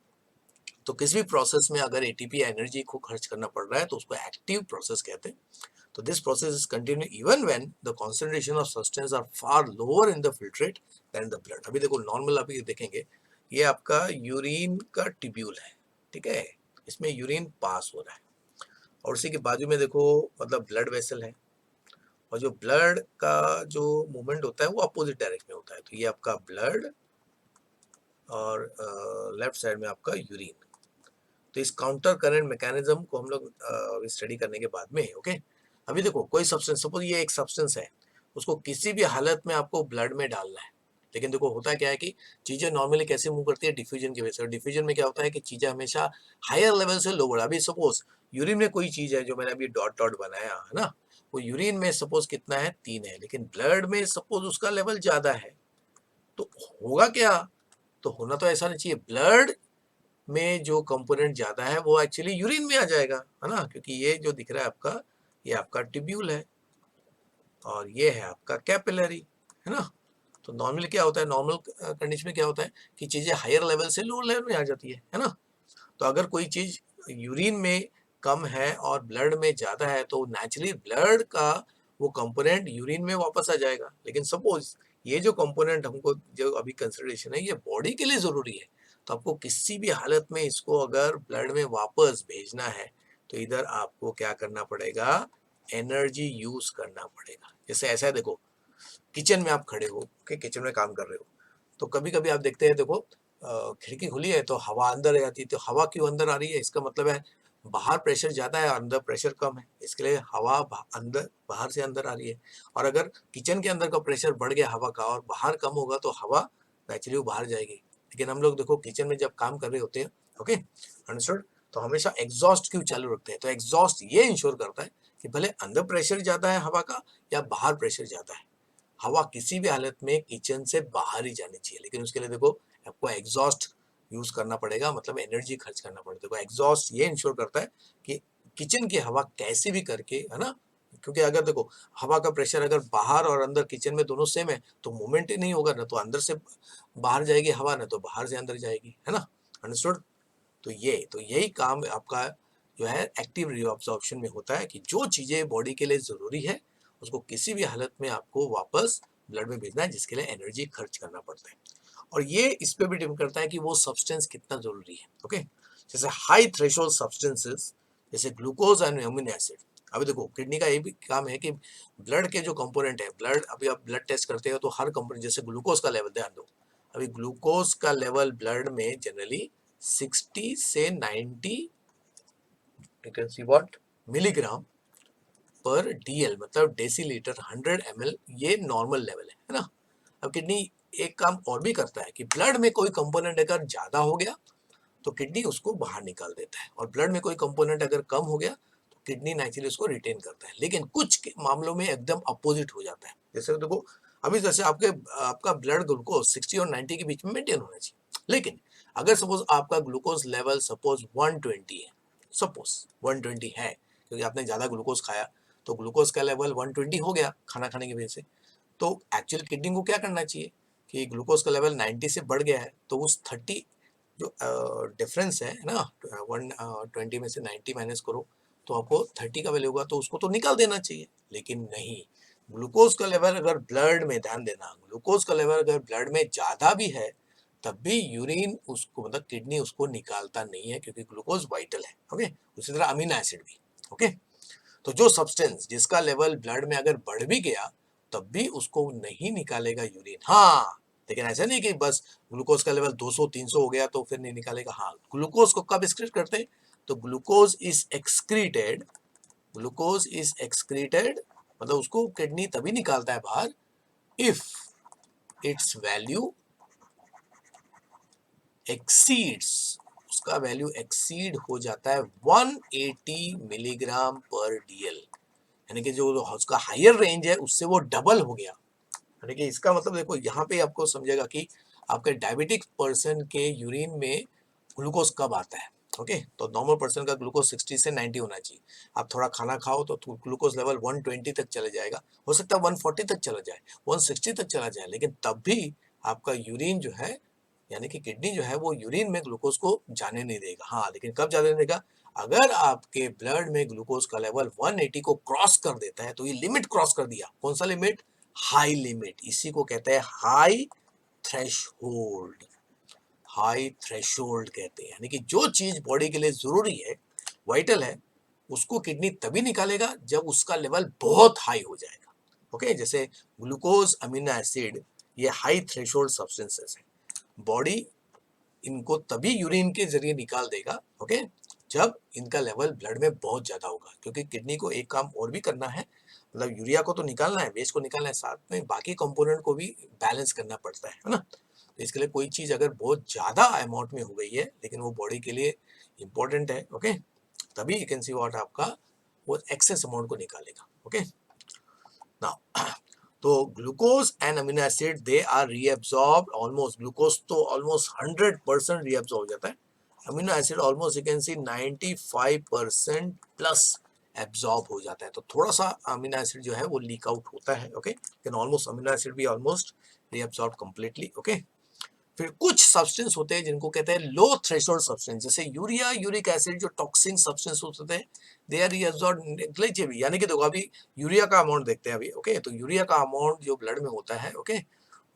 S1: तो किसी भी प्रोसेस में अगर एटीपी एनर्जी को खर्च करना पड़ रहा है तो उसको एक्टिव प्रोसेस कहते हैं। तो this process is continue even when the concentration of substance are far lower in the filtrate than the blood. अभी देखो नॉर्मल अभी देखेंगे, ये आपका यूरिन का ट्यूब्यूल है, ठीक है, इसमें यूरिन पास हो रहा है, और उसी के बाजू में देखो मतलब ब्लड वेसल है, और जो ब्लड का जो मूवमेंट होता है वो अपोजिट डायरेक्शन में होता है। तो ये आपका ब्लड और लेफ्ट साइड में आपका यूरिन। तो इस काउंटर करंट मैकेनिज्म को हम लोग स्टडी करने के बाद में, ओके, अभी देखो कोई सब्सटेंस, सपोज ये एक सब्सटेंस है, उसको किसी भी हालत में आपको ब्लड में डालना है, लेकिन देखो होता क्या है कि चीजें नॉर्मली कैसे मूव करती है, डिफ्यूजन की वजह से। और डिफ्यूजन में क्या होता है कि चीजें हमेशा हायर लेवल से लोअर, अभी सपोज यूरिन में कोई चीज है जो मैंने अभी डॉट डॉट बनाया है ना, वो यूरिन में सपोज कितना है, 3 है, लेकिन ब्लड में सपोज उसका लेवल ज्यादा है, तो होगा क्या, तो होना तो ऐसा नहीं चाहिए, ब्लड में जो कंपोनेंट ज्यादा है वो एक्चुअली यूरिन में आ जाएगा, है ना, क्योंकि ये जो दिख रहा है आपका, ये आपका ट्यूब्यूल है और ये है आपका कैपिलरी, है ना। तो नॉर्मली क्या होता है, नॉर्मल कंडीशन में क्या होता है कि चीजें हायर लेवल से लोअर लेवल में आ जाती है ना। तो अगर कोई चीज यूरिन में कम है और ब्लड में ज्यादा है तो नेचुरली ब्लड का वो कंपोनेंट यूरिन में वापस आ जाएगा। लेकिन सपोज ये जो कंपोनेंट हमको जो अभी कंसिडरेशन है ये बॉडी के लिए जरूरी है, तो आपको किसी भी हालत में इसको अगर ब्लड में वापस भेजना है तो इधर आपको क्या करना पड़ेगा, एनर्जी यूज करना पड़ेगा। जैसे ऐसा है, देखो किचन में आप खड़े हो, कि किचन में काम कर रहे हो, तो कभी कभी आप देखते हैं, देखो खिड़की खुली है तो हवा अंदर आ जाती है, तो हवा क्यों अंदर आ रही है, इसका मतलब है बाहर प्रेशर ज्यादा है अंदर प्रेशर कम है, इसके लिए हवा अंदर बाहर से अंदर आ रही है। और अगर किचन के अंदर का प्रेशर बढ़ गया हवा का और बाहर कम होगा तो हवा नेचुरली बाहर जाएगी। लेकिन हम लोग देखो किचन में जब काम कर रहे होते हैं, ओके, अंडरस्टूड, तो हमेशा एग्जॉस्ट क्यों चालू रखते हैं, तो एग्जॉस्ट ये इंश्योर करता है कि भले अंदर प्रेशर ज्यादा है हवा का या बाहर प्रेशर ज्यादा है, हवा किसी भी हालत में किचन से बाहर ही जानी चाहिए। लेकिन उसके लिए देखो आपको एग्जॉस्ट यूज करना पड़ेगा, मतलब एनर्जी खर्च करना पड़ेगा। देखो एग्जॉस्ट ये इंश्योर करता है कि किचन की हवा कैसे भी करके, है ना, क्योंकि अगर देखो हवा का प्रेशर अगर बाहर और अंदर किचन में दोनों सेम है तो मूवमेंट ही नहीं होगा, ना तो अंदर से बाहर जाएगी हवा, ना तो बाहर से अंदर जाएगी, है ना, अंडरस्टूड। तो यही काम आपका जो है एक्टिव रीअब्जॉर्प्शन में होता है, कि जो चीजें बॉडी के लिए जरूरी है उसको किसी भी हालत में आपको वापस ब्लड में भेजना है, जिसके लिए एनर्जी खर्च करना पड़ता है। और ये इस पे भी डिपेंड करता है कि वो सब्सटेंस कितना जरूरी है। ओके, जैसे हाई थ्रेशोल्ड सब्सटेंसेस जैसे ग्लूकोज एंड अमीनो एसिड। अभी देखो किडनी का ये भी काम है कि ब्लड के जो कंपोनेंट है, ब्लड अभी आप ब्लड टेस्ट करते हो तो हर कंपोनेंट, जैसे ग्लूकोज का लेवल ध्यान दो, अभी ग्लूकोज का लेवल ब्लड में जनरली 60 से 90 you can see what milligram पर डीएल, मतलब डेसीलीटर 100 ml, ये नॉर्मल लेवल है ना। अब किडनी एक काम और भी करता है कि ब्लड में कोई कंपोनेंट अगर ज्यादा हो गया तो किडनी उसको बाहर निकाल देता है, और ब्लड में कोई कंपोनेंट अगर कम हो गया तो किडनी नेचुरली उसको रिटेन करता है। लेकिन कुछ मामलों में एकदम अपोजिट हो जाता है। जैसे देखो अभी जैसे आपका ब्लड ग्लूकोज 60 और 90 के बीच में मेंटेन होना चाहिए, लेकिन अगर सपोज आपका ग्लूकोज लेवल सपोज 120 है, सपोज 120 है क्योंकि आपने ज़्यादा ग्लूकोज खाया तो ग्लूकोज का लेवल 120 हो गया खाना खाने की वजह से, तो एक्चुअल किडनी को क्या करना चाहिए कि ग्लूकोज का लेवल 90 से बढ़ गया है तो उस 30 जो डिफरेंस है ना 120 में से 90 माइनस करो तो आपको 30 का वैल्यू होगा तो उसको तो निकाल देना चाहिए। लेकिन नहीं, ग्लूकोज का लेवल अगर ब्लड में, ध्यान देना, ग्लूकोज का लेवल अगर ब्लड में ज़्यादा भी है तब भी यूरिन उसको मतलब किडनी उसको निकालता नहीं है क्योंकि ग्लूकोज वाइटल है। ओके, उसी तरह अमीनो एसिड भी। ओके, तो जो सब्सटेंस जिसका लेवल ब्लड में अगर बढ़ भी गया तब भी उसको नहीं निकालेगा यूरिन। हाँ, लेकिन ऐसा नहीं कि बस ग्लूकोज का लेवल 200-300 हो गया तो फिर नहीं निकालेगा। हाँ, ग्लूकोज को कब एक्सक्रीट करते हैं तो glucose is excreted, glucose is excreted मतलब उसको किडनी तभी निकालता है बाहर इफ इट्स वैल्यू एक्सीड्स, उसका वैल्यू एक्सीड हो जाता है 180 मिलीग्राम पर डीएल, यानी कि जो उसका हायर रेंज है उससे वो डबल हो गया। यानी कि इसका मतलब देखो यहाँ पे आपको समझेगा कि आपके डायबिटिक पर्सन के यूरिन में ग्लूकोज कब आता है। ओके, तो नॉर्मल पर्सन का ग्लूकोज 60 से 90 होना चाहिए। आप थोड़ा खाना खाओ तो ग्लूकोज लेवल 120 तक चले जाएगा, हो सकता है 140 तक चला जाए, 160 तक चला जाए, लेकिन तब भी आपका यूरिन जो है यानी कि किडनी जो है वो यूरिन में ग्लूकोज को जाने नहीं देगा। हाँ, लेकिन कब जाने देगा, अगर आपके ब्लड में ग्लूकोज का लेवल 180 को क्रॉस कर देता है तो ये लिमिट क्रॉस कर दिया। कौन सा लिमिट, हाई लिमिट, इसी को कहते हैं हाई थ्रेशोल्ड, हाई थ्रेशोल्ड कहते हैं। यानी कि जो चीज बॉडी के लिए जरूरी है, वाइटल है, उसको किडनी तभी निकालेगा जब उसका लेवल बहुत हाई हो जाएगा। ओके, जैसे ग्लूकोज, अमीनो एसिड, ये हाई थ्रेशोल्ड सब्सटेंसेस है, बॉडी इनको तभी यूरिन के जरिए निकाल देगा। ओके, जब इनका लेवल ब्लड में बहुत ज्यादा होगा, क्योंकि किडनी को एक काम और भी करना है, मतलब यूरिया को तो निकालना है, वेस्ट को निकालना है, साथ में बाकी कंपोनेंट को भी बैलेंस करना पड़ता है ना। तो इसके लिए कोई चीज अगर बहुत ज्यादा अमाउंट में हो गई है लेकिन वो बॉडी के लिए इंपॉर्टेंट है, ओके, तभी यू कैन सी व्हाट आपका वो एक्सेस अमाउंट को निकालेगा। ओके, नाउ तो glucose and amino acid they are reabsorb almost, glucose तो ऑलमोस्ट 100% रीअब्सॉर्ब हो जाता है, amino acid almost you can see 95% plus absorb हो जाता है। तो थोड़ा सा अमीनो एसिड जो है वो लीक आउट होता है। ओके, लेकिन ऑलमोस्ट अमीनो एसिड भी ऑलमोस्ट रीअब्सॉर्ब कंप्लीटली। ओके, फिर कुछ सब्सटेंस होते हैं जिनको कहते हैं लो थ्रेशोल्ड सब्सटेंस, जैसे यूरिया, यूरिक एसिड, जो टॉक्सिक सब्सटेंस होते हैं दे आर रीअब्सॉर्ब नेग्लिजिबली। यानी कि देखो अभी यूरिया का अमाउंट देखते हैं अभी। ओके, तो यूरिया का अमाउंट जो ब्लड में होता है, ओके,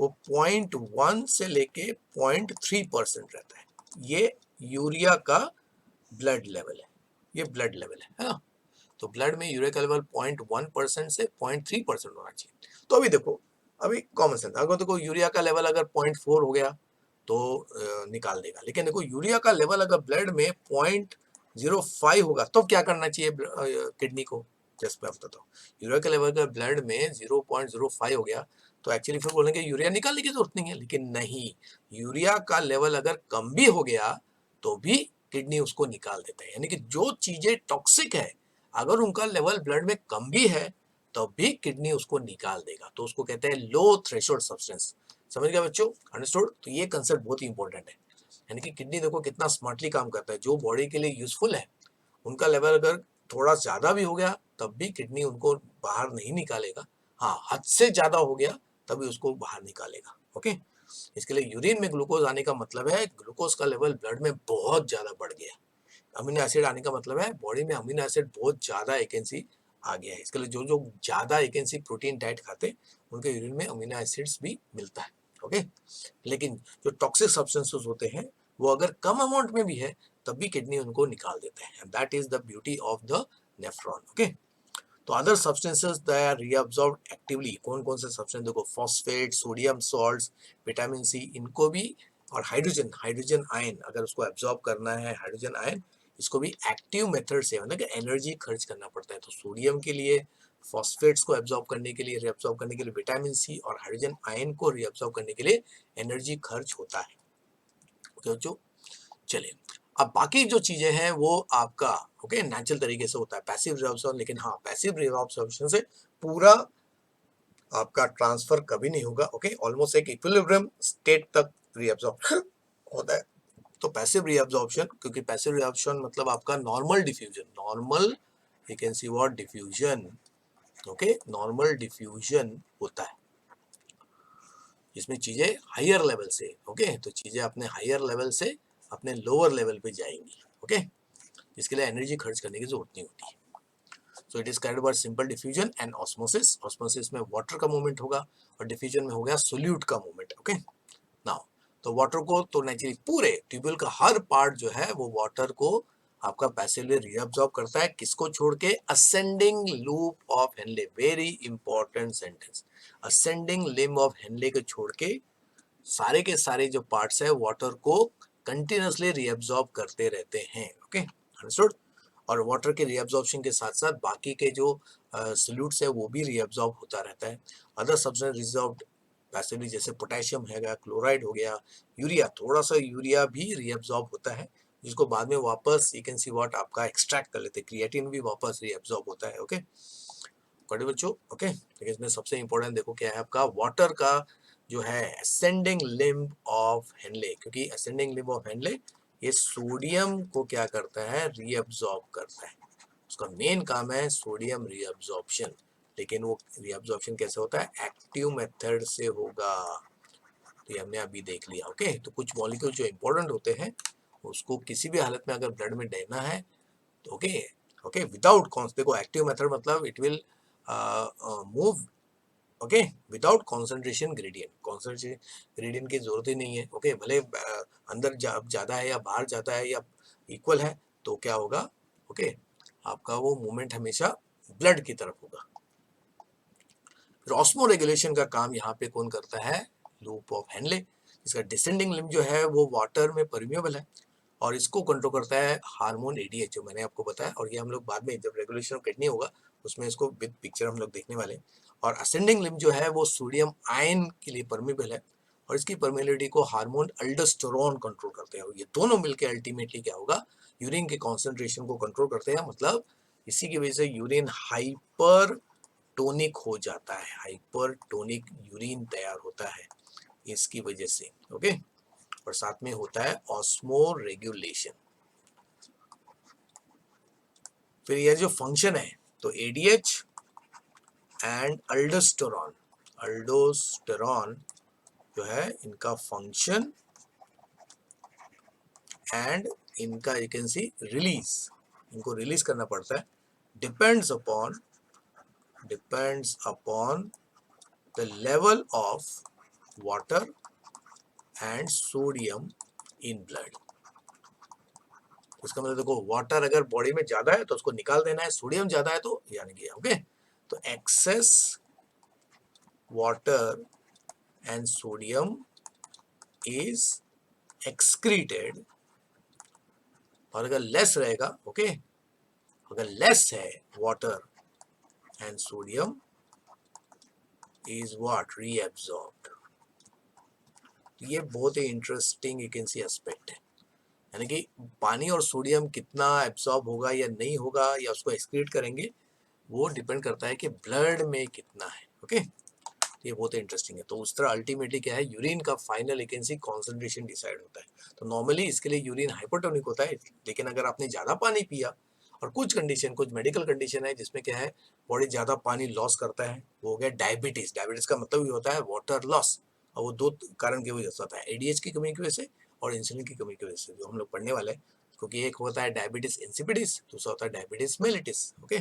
S1: वो 0.1 से लेके 0.3% रहता है। ये यूरिया का ब्लड लेवल है, ये ब्लड लेवल है ना। तो ब्लड में यूरिया का लेवल 0.1% से 0.3% होना चाहिए। तो अभी देखो, अभी कॉमन सेंस, अगर देखो यूरिया का लेवल अगर 0.4 हो गया तो निकाल देगा, लेकिन देखो यूरिया का लेवल अगर ब्लड में 0.05 होगा तो क्या करना चाहिए किडनी को, जस्ट मैं बताता हूँ। यूरिया का लेवल अगर ब्लड में 0.05 हो गया तो एक्चुअली फिर बोलेंगे यूरिया निकालने की जरूरत नहीं है, लेकिन नहीं, यूरिया का लेवल अगर कम भी हो गया तो भी किडनी उसको निकाल देता है। यानी कि जो चीजें टॉक्सिक है अगर उनका लेवल ब्लड में कम भी है तब भी किडनी उसको निकाल देगा, तो उसको कहते हैं लो थ्रेशोल्ड सब्सटेंस। समझ गया बच्चों, अंडरस्टूड। तो ये कंसेप्ट बहुत ही इंपॉर्टेंट है। यानी कि किडनी देखो कितना स्मार्टली काम करता है, जो बॉडी के लिए यूजफुल है उनका लेवल अगर थोड़ा ज्यादा भी हो गया तब भी किडनी उनको बाहर नहीं निकालेगा। हाँ, हद से ज्यादा हो गया तभी उसको बाहर निकालेगा। ओके, इसके लिए यूरिन में ग्लूकोज आने का मतलब है ग्लूकोज का लेवल ब्लड में बहुत ज्यादा बढ़ गया। अमीनो एसिड आने का मतलब है बॉडी में अमीनो एसिड बहुत ज्यादा एकेंसी आ गया है। इसके लिए जो जो ज्यादा एकेंसी प्रोटीन डाइट खाते हैं उनके यूरिन में अमीनो एसिड्स भी मिलता है। ओके, लेकिन जो टॉक्सिक सब्सटेंसेस होते हैं वो अगर कम अमाउंट में भी है तब भी किडनी उनको निकाल देते हैं। That is the beauty of the nephron. Okay, तो other substances that are reabsorb actively, कौन कौन से सब्सटेंस देखो, phosphate, sodium salts, vitamin C, इनको भी, और हाइड्रोजन, हाइड्रोजन आयन अगर उसको एब्जॉर्ब करना है, हाइड्रोजन आयन, इसको भी एक्टिव मेथड से मतलब कि एनर्जी खर्च करना पड़ता है। तो सोडियम के लिए, फॉस्फेट्स को एब्जॉर्ब करने के लिए, रीअब्सॉर्ब करने के लिए विटामिन सी और हाइड्रोजन आयन को रीअब्सॉर्ब करने के लिए एनर्जी खर्च होता है। जो चलिए, अब बाकी जो चीजें हैं वो आपका ओके नेचुरल तरीके से होता है, पैसिव रिअब्सॉर्प्शन। लेकिन हाँ, पैसिव रिअब्सॉर्प्शन से पूरा आपका ट्रांसफर कभी नहीं होगा। ओके, ऑलमोस्ट एक इक्विलिब्रियम स्टेट तक रिअब्सॉर्ब होता है। तो पैसिव रीअब्जॉर्प्शन, क्योंकि पैसिव रीअब्जॉर्प्शन मतलब आपका normal diffusion, normal you can see what diffusion, okay, normal diffusion होता है जिसमें चीजें हायर लेवल से, ओके, तो चीजें अपने हायर लेवल से अपने लोअर लेवल पे जाएंगी, ओके, इसके लिए एनर्जी खर्च करने की जरूरत नहीं होती। So it is carried by simple diffusion and osmosis. Osmosis में वाटर का मूवमेंट होगा और डिफ्यूजन में हो गया सोल्यूट का मूवमेंट, ओके। नाउ तो वाटर को तो नेचुरली पूरे ट्यूबवेल का हर पार्ट जो है वो वाटर को आपका पैसिवली रीअब्सॉर्ब करता है, किसको छोड़ के, ascending loop of Henle, very important sentence, ascending limb of Henle को छोड़ के सारे के सारे जो पार्ट्स है वाटर को कंटिन्यूसली रीअब्सॉर्ब करते रहते हैं, ओके, अंडरस्टूड। और वाटर के रीअब्सॉर्प्शन के साथ साथ बाकी के जो सोल्यूट्स है वो भी रीअब्सॉर्ब होता रहता है। अदर सब्सटेंस रिजॉर्ब्ड पैसिवली, जैसे पोटेशियम है गया, क्लोराइड हो गया, यूरिया, थोड़ा सा यूरिया भी रीअब्सॉर्ब होता है जिसको बाद में वापस यू कैन सी व्हाट आपका एक्सट्रैक्ट कर लेते हैं, क्रिएटिन भी वापस रीअब्सॉर्ब होता है, ओके बच्चों, ओके। लेकिन इसमें सबसे इंपॉर्टेंट देखो क्या है आपका, वाटर का जो है असेंडिंग लिम्ब ऑफ हेनले, क्योंकि असेंडिंग लिम्ब ऑफ हेनले ये सोडियम को क्या करता है, रीअब्सॉर्ब करता है, उसका मेन काम है सोडियम रीअब्सॉर्प्शन। लेकिन वो रीअब्सॉर्प्शन कैसे होता है, एक्टिव मेथड से होगा, तो ये हमने अभी देख लिया, ओके। तो कुछ मॉलिक्यूल जो इंपॉर्टेंट होते हैं उसको किसी भी हालत में अगर ब्लड में देना है तो ओके, ओके, विदाउट देखो एक्टिव मेथड मतलब it will move, okay, without concentration gradient, concentration gradient की जरूरत ही नहीं है, ओके, भले अंदर ज्यादा है या बाहर जाता है या इक्वल है तो क्या होगा, ओके, आपका वो मूवमेंट हमेशा ब्लड की तरफ होगा। फिर ऑस्मो रेगुलेशन का काम यहाँ पे कौन करता है, लूप ऑफ हेनले, इसका डिसेंडिंग लिम्ब जो है वो वाटर में परमिएबल है और इसको कंट्रोल करता है हार्मोन एडीएच, जो मैंने आपको बताया, और ये हम लोग बाद में जब रेगुलेशन किडनी होगा उसमें इसको विद पिक्चर हम लोग देखने वाले हैं। और असेंडिंग लिम्ब जो है वो सोडियम आयन के लिए परमिएबल है और इसकी परमिएबिलिटी को हार्मोन अल्डोस्टेरोन कंट्रोल करते हैं, और ये दोनों मिलकर अल्टीमेटली क्या होगा, यूरिन के कॉन्सेंट्रेशन को कंट्रोल करते हैं, मतलब इसी की वजह से यूरिन हाइपर टोनिक हो जाता है, हाइपरटोनिक यूरिन तैयार होता है इसकी वजह से, ओके। और साथ में होता है ऑस्मो रेगुलेशन। फिर यह जो फंक्शन है तो एडीएच एंड अल्डोस्टेरॉन, अल्डोस्टेरॉन जो है इनका फंक्शन एंड इनका यू कैन सी रिलीज, इनको रिलीज करना पड़ता है, depends upon the level of water and sodium in blood. इसका मतलब देखो वाटर अगर बॉडी में ज्यादा है तो उसको निकाल देना है, सोडियम ज्यादा है तो यानी कि, ओके, तो excess water and sodium is excreted, और अगर लेस रहेगा, ओके, अगर लेस है water and sodium is what, reabsorbed. ये बहुत ही interesting you can see aspect है, यानी कि पानी और सोडियम कितना एब्सॉर्ब होगा या नहीं होगा या उसको एक्सक्रीट करेंगे वो डिपेंड करता है कि ब्लड में कितना है, ओके। ये बहुत इंटरेस्टिंग है। तो उस तरह अल्टीमेटली क्या है, यूरिन का फाइनल वैकेंसी कॉन्सेंट्रेशन डिसाइड होता है। तो नॉर्मली इसके लिए यूरिन हाइपोटोनिक होता है, लेकिन अगर आपने ज्यादा पानी पिया और कुछ कंडीशन, कुछ मेडिकल कंडीशन है जिसमें क्या है बॉडी ज्यादा पानी लॉस करता है, वो हो गया डायबिटीज। डायबिटीज का मतलब ये होता है वाटर लॉस, और वो दो कारण की वजह से होता है, एडीएच की कमी की वजह से और इंसुलिन की कमी की वजह से, जो हम लोग पढ़ने वाले हैं, क्योंकि एक होता है डायबिटीज इंसिपिडिस, दूसरा होता है डायबिटीज मेलिटिस, ओके।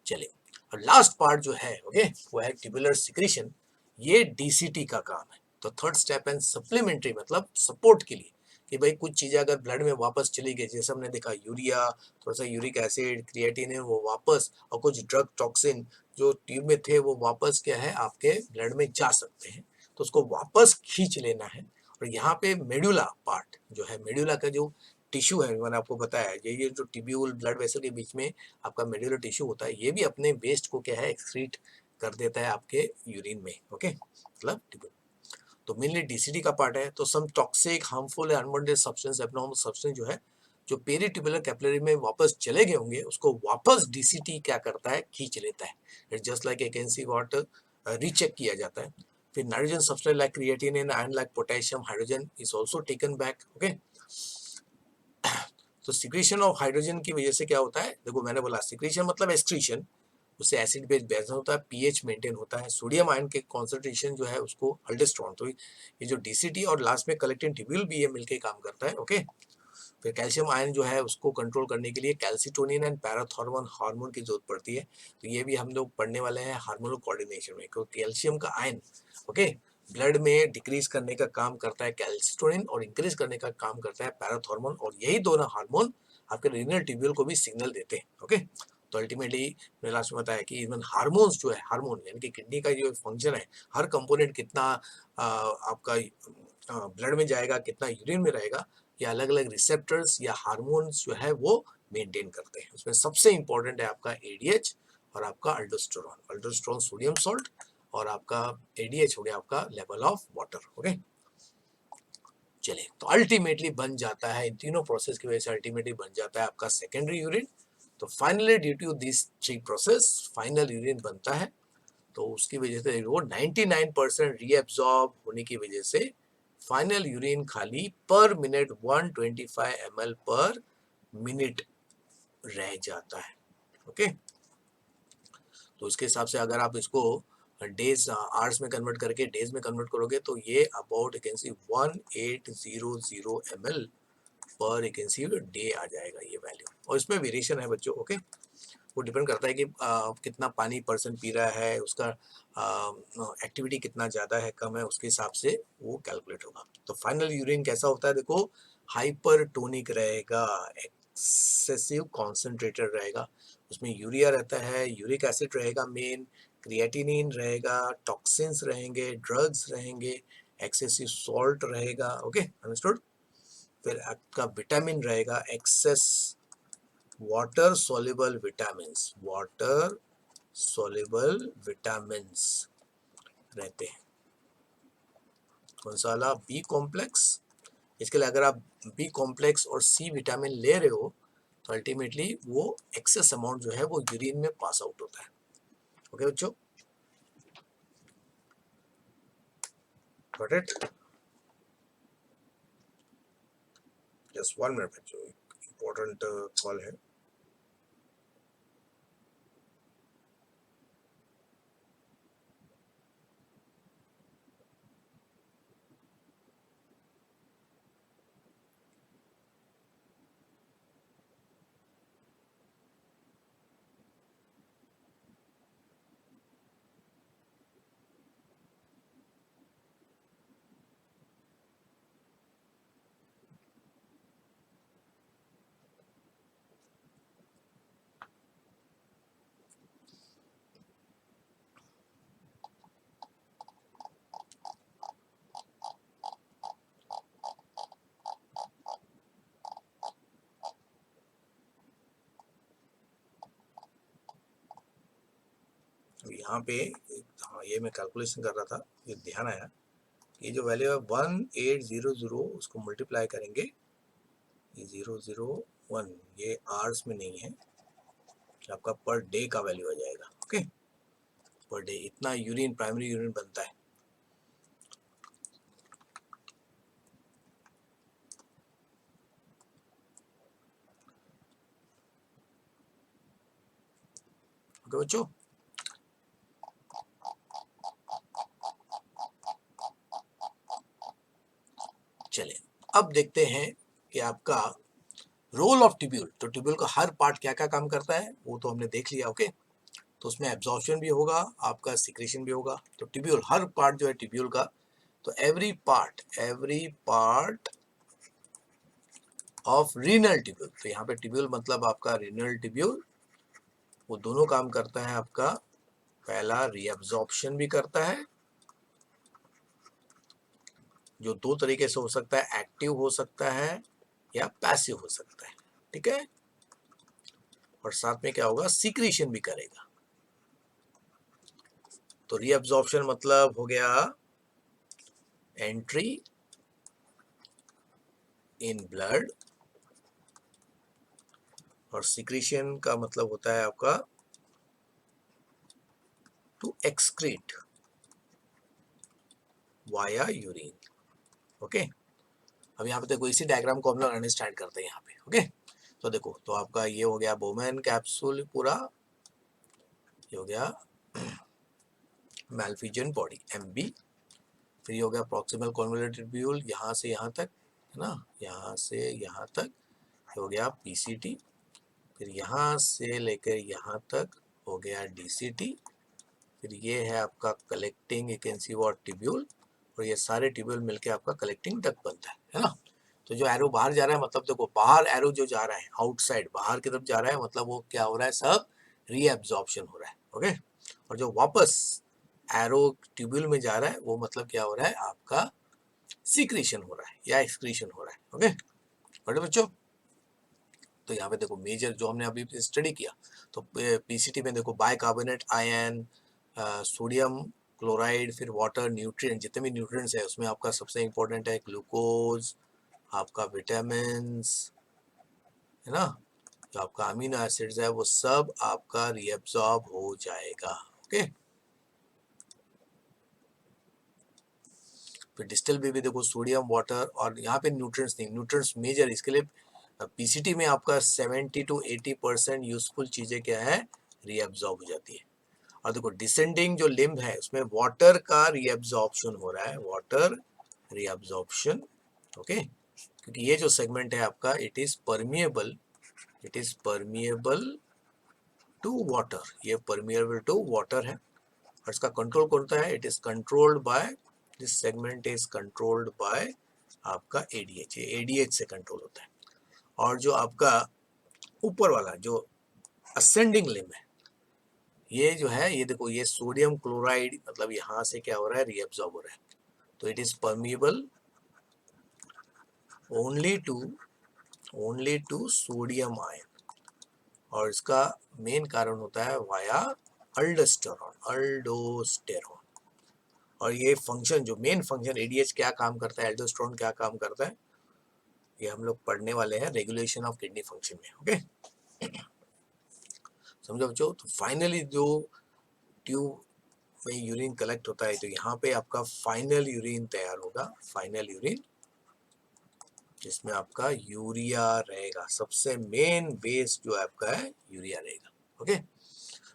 S1: चलिए, और लास्ट पार्ट जो है, ओके, वो है ट्यूबुलर सिक्रीशन, ये डीसीटी का काम है। तो थर्ड स्टेप है सप्लीमेंट्री, मतलब सपोर्ट के लिए, कि भाई कुछ चीजें अगर ब्लड में वापस चली गई, जैसे हमने देखा यूरिया, थोड़ा सा यूरिक एसिड, क्रिएटिनिन, वो वापस, और कुछ ड्रग टॉक्सिन जो ट्यूब में थे वो वापस क्या है आपके ब्लड में जा सकते हैं, तो उसको वापस खींच लेना है। और यहाँ पे मेडुला पार्ट जो है, मेडुला का जो टिश्यू है, मैंने आपको बताया, ये जो टिब्यूल ब्लड वेसल के बीच में आपका मेडुलर टिश्यू होता है, ये भी अपने वेस्ट को क्या है एक्सक्रीट कर देता है आपके यूरिन में, ओके, मतलब टिब्यूल। तो मेनली डीसीटी का पार्ट है। तो some toxic, harmful, unwanted substance, abnormal substance जो है जो पेरीट्यूबुलर कैपिलरी में वापस चले गए होंगे, उसको वापस डीसीटी क्या करता है, खींच लेता है। It's just like a can see what, recheck किया जाता है। फिर nitrogen substrate like creatine and ion like potassium hydrogen is also taken back. Okay, तो सिक्रीशन ऑफ हाइड्रोजन की वजह से क्या होता है, देखो मैंने बोला सिक्रीशन मतलब एक्सक्रीशन, उससे एसिड बेस बैलेंस होता है, पीएच मेंटेन होता है, सोडियम आयन के कॉन्सेंट्रेशन जो है उसको अल्डोस्टेरोन, तो ये जो डीसीटी और लास्ट में कलेक्टिंग ट्यूब्यूल भी ये मिलके काम करता है। ओके, फिर कैल्शियम आयन जो है उसको कंट्रोल करने के लिए कैल्सिटोनिन एंड पैराथॉर्मोन हार्मोन की जरूरत पड़ती है, तो ये भी हम लोग पढ़ने वाले हैं हार्मोनल कोऑर्डिनेशन में, क्योंकि कैल्शियम का आयन ओके ब्लड में डिक्रीज करने का काम करता है कैल्सिटोनिन और इंक्रीज करने का काम करता है पैराथॉर्मोन, और यही दोनों हार्मोन आपके रीनल ट्यूब्यूल को भी सिग्नल देते हैं। ओके, तो अल्टीमेटली मैंने लास्ट में बताया कि इवन हार्मोन्स जो है, हार्मोन यानी कि किडनी का जो फंक्शन है, हर कंपोनेंट कितना आपका ब्लड में जाएगा, कितना यूरिन में रहेगा, ये अलग अलग रिसेप्टर्स या हार्मोन्स जो है वो मेंटेन करते हैं। उसमें सबसे इंपॉर्टेंट है आपका एडीएच और आपका अल्डोस्टेरोन, अल्डोस्टेरोन सोडियम सॉल्ट और आपका एडीएच हो गया आपका लेवल ऑफ वाटर। ओके, चलिए, तो अल्टीमेटली बन जाता है इन तीनों प्रोसेस की वजह से अल्टीमेटली बन जाता है आपका सेकेंडरी यूरिन। तो finally due to this three process final urine बनता है, तो उसकी वजह से वो 99% रीएब्सॉर्ब होने की वजह से फाइनल यूरिन खाली पर मिनट 125 ml पर मिनट रह जाता है। ओके, तो उसके हिसाब से अगर आप इसको डेज आवर्स में कन्वर्ट करके डेज में कन्वर्ट करोगे तो ये about you can C 1800 ml पर यू कैन सी डे आ जाएगा ये वैल्यू, और इसमें वेरिएशन है बच्चों। ओके, वो डिपेंड करता है कि कितना पानी पर्सन पी रहा है, उसका एक्टिविटी कितना ज़्यादा है कम है, उसके हिसाब से वो कैलकुलेट होगा। तो फाइनल यूरिन कैसा होता है, देखो हाइपरटोनिक रहेगा, एक्सेसिव कॉन्सेंट्रेटेड रहेगा, उसमें यूरिया रहता है, यूरिक एसिड रहेगा मेन, क्रिएटिनिन रहेगा, टॉक्सिन्स रहेंगे, ड्रग्स रहेंगे, एक्सेसिव सॉल्ट रहेगा। Okay, understood. फिर आपका विटामिन रहेगा, excess water soluble vitamins, water soluble vitamins रहते हैं। कौन सा वाला, बी कॉम्प्लेक्स, इसके लिए अगर आप बी कॉम्प्लेक्स और सी विटामिन ले रहे हो तो अल्टीमेटली वो एक्सेस अमाउंट जो है वो यूरिन में पास आउट होता है। ओके बच्चों, गॉट इट। जस्ट 1 मिनट बच्चों, इंपॉर्टेंट कॉल है। तो यहाँ पे हाँ, ये मैं कैलकुलेशन कर रहा था, ये ध्यान आया, ये जो वैल्यू है 1800 उसको मल्टीप्लाई करेंगे, ये 001 ये आवर्स में नहीं है, आपका पर डे का वैल्यू आ जाएगा। ओके, पर डे इतना यूरिन प्राइमरी यूरिन बनता है। ओके बच्चों, चलिए अब देखते हैं कि आपका रोल ऑफ ट्यूब्यूल, तो ट्यूब्यूल का हर पार्ट क्या क्या काम करता है वो तो हमने देख लिया। ओके, तो उसमें एब्जॉर्प्शन भी होगा, आपका सिक्रेशन भी होगा। तो ट्यूब्यूल हर पार्ट जो है ट्यूब्यूल का, तो every part of renal tubule, तो यहाँ पे ट्यूब्यूल मतलब आपका रीनल ट्यूब्यूल, वो दोनों काम करता है आपका, पहला रीअब्जॉर्प्शन भी करता है, जो दो तरीके से हो सकता है, एक्टिव हो सकता है या पैसिव हो सकता है। ठीक है, और साथ में क्या होगा, सीक्रेशन भी करेगा। तो रीअब्जॉर्प्शन मतलब हो गया एंट्री इन ब्लड, और सीक्रेशन का मतलब होता है आपका to excrete via urine. Okay, अब यहाँ पे देखो इसी डायग्राम को हम लोग अंडरस्टैंड करते हैं यहाँ पे। ओके, तो देखो, तो आपका ये हो गया बोमेन कैप्सूल पूरा, ये हो गया मैल्फिजियन बॉडी MB, फिर ये हो गया प्रॉक्सिमल कॉन्वोल्यूटेड ट्यूब्यूल यहाँ से यहाँ तक, है ना, यहाँ से यहाँ तक हो गया PCT, फिर यहाँ से लेकर यहाँ तक हो गया DCT, फिर ये है आपका collecting, you can see what tubule, और ये सारे ट्यूब्यूल मिलके आपका कलेक्टिंग डक्ट बनता है ना। तो जो एरो बाहर जा रहा है, मतलब देखो बाहर एरो जो जा रहा है आउटसाइड बाहर की तरफ जा रहा है, मतलब वो क्या हो रहा है, सब रीएब्जॉर्प्शन हो रहा है। ओके, और जो वापस एरो ट्यूब्यूल में जा रहा है वो मतलब क्या हो रहा है, आपका सीक्रेशन हो रहा है या एक्सक्रीशन हो रहा है। ओके बड़े बच्चों, तो यहाँ पे देखो मेजर जो हमने अभी स्टडी किया, तो PCT में देखो बाइकार्बोनेट आयन, सोडियम क्लोराइड, फिर वाटर, न्यूट्रिएंट, जितने भी न्यूट्रिएंट्स है उसमें आपका सबसे इंपॉर्टेंट है ग्लूकोज, आपका विटामिन, है ना, जो आपका अमीनो एसिड्स है वो सब आपका रीअब्सॉर्ब हो जाएगा। ओके, फिर डिस्टल में भी देखो सोडियम, वाटर, और यहाँ पे न्यूट्रिएंट्स नहीं, न्यूट्रिएंट्स मेजर, इसके लिए PCT में आपका 70 to 80% यूजफुल चीजें क्या है, रीअब्सॉर्ब हो जाती है। और देखो डिसेंडिंग जो लिम्ब है उसमें वाटर का रीअब्सॉर्प्शन हो रहा है, वाटर रीअब्सॉर्प्शन। ओके, क्योंकि ये जो सेगमेंट है आपका it is permeable, it is permeable to water, ये परमिएबल टू वाटर है, और इसका कंट्रोल कौन होता है, it is controlled by, this segment is controlled by आपका ADH, ये ADH से कंट्रोल होता है। और जो आपका ऊपर वाला जो असेंडिंग लिम्ब है, ये जो है, ये देखो ये सोडियम क्लोराइड, मतलब यहाँ से क्या हो रहा है, रीअब्सॉर्ब हो रहा है, तो it is permeable only to sodium ion, और इसका मेन कारण होता है वाया अल्डोस्टेरॉन। और ये फंक्शन, जो मेन फंक्शन ADH क्या काम करता है, एल्डोस्टेरॉन क्या काम करता है, ये हम लोग पढ़ने वाले हैं रेगुलेशन ऑफ किडनी फंक्शन में। ओके, समझो बच्चों। तो फाइनली जो ट्यूब में यूरिन कलेक्ट होता है, तो यहाँ पे आपका फाइनल यूरिन तैयार होगा, फाइनल यूरिन, जिसमें आपका यूरिया रहेगा, सबसे मेन बेस जो आपका है यूरिया रहेगा। ओके,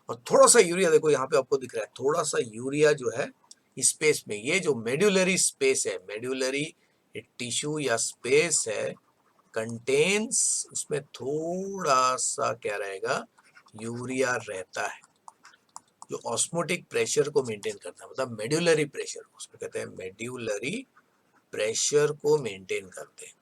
S1: और थोड़ा सा यूरिया देखो यहाँ पे आपको दिख रहा है, थोड़ा सा यूरिया जो है स्पेस में, ये जो मेड्यूलरी स्पेस है, मेड्यूलरी टिश्यू या स्पेस है, कंटेन्स, उसमें थोड़ा सा क्या रहेगा, यूरिया रहता है, जो ऑस्मोटिक प्रेशर को मेंटेन करता है, मतलब मेड्यूलरी प्रेशर, उसमें कहते हैं मेड्यूलरी प्रेशर को मेंटेन करते हैं।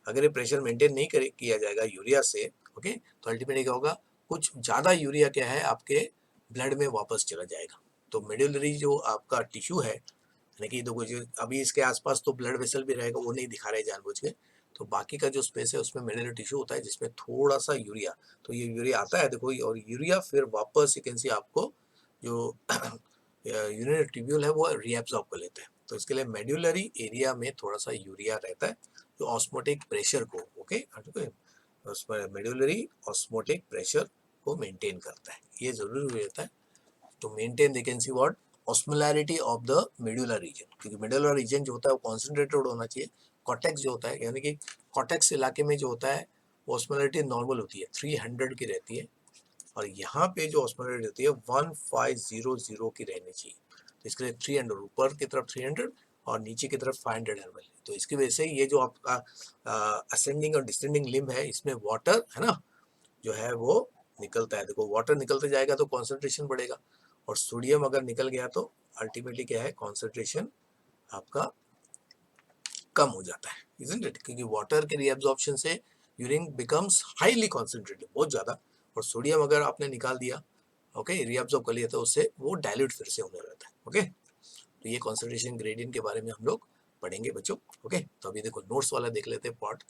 S1: अगर ये प्रेशर मेंटेन नहीं किया जाएगा यूरिया से, ओके, तो अल्टीमेटली क्या होगा, कुछ ज़्यादा यूरिया क्या है आपके ब्लड में वापस चला जाएगा। तो मेड्यूलरी जो आपका टिश्यू है, यानी कि देखो जो अभी इसके आसपास तो ब्लड वेसल भी रहेगा, वो नहीं दिखा रहे जानबूझ के, तो बाकी का जो स्पेस है उसमें मेड्यूलरी टिश्यू होता है जिसमें थोड़ा सा यूरिया, तो ये यूरिया आता है देखो, और यूरिया फिर वापस यू कैन सी आपको जो यूरिनरी ट्यूब्यूल है वो रीएब्सॉर्ब कर लेता है। तो इसके लिए मेड्यूलरी एरिया में थोड़ा सा यूरिया रहता है, जो ऑस्मोटिक प्रेशर को, ओके, उसमें मेड्यूलरी ऑस्मोटिक प्रेशर को मेंटेन करता है, ये जरूरी रहता है to maintain they can see what, osmolarity of the medullar region, क्योंकि मेडुलर रीजन जो होता है वो कॉन्सेंट्रेटेड होना चाहिए। कॉर्टेक्स जो होता है, यानी कि कॉर्टेक्स इलाके में जो होता है ऑस्मोलैरिटी नॉर्मल होती है, 300 की रहती है, और यहाँ पे जो ऑस्मोलैरिटी होती है 1500 की रहनी चाहिए। तो इसके लिए 300, ऊपर की तरफ 300 और नीचे की तरफ 500 ml। तो इसकी वजह से ये जो आपका असेंडिंग और डिसेंडिंग लिम्ब है, इसमें वाटर है ना जो है वो निकलता है। देखो वाटर निकलते जाएगा तो कॉन्सेंट्रेशन बढ़ेगा, और सोडियम अगर निकल गया तो अल्टीमेटली क्या है, कॉन्सेंट्रेशन आपका कम हो जाता है, इजंट इट, क्योंकि वाटर के रीअब्जॉर्प्शन से यूरिन बिकम्स हाईली कॉन्सेंट्रेटेड, बहुत ज्यादा, और सोडियम अगर आपने निकाल दिया, ओके, रीअब्जॉर्ब कर लिया, तो उससे वो डाइल्यूट फिर से होने लगता है। ओके, तो ये कॉन्सेंट्रेशन ग्रेडियंट के बारे में हम लोग पढ़ेंगे बच्चों। ओके, तो अभी देखो नोट्स वाला देख लेते हैं पार्ट।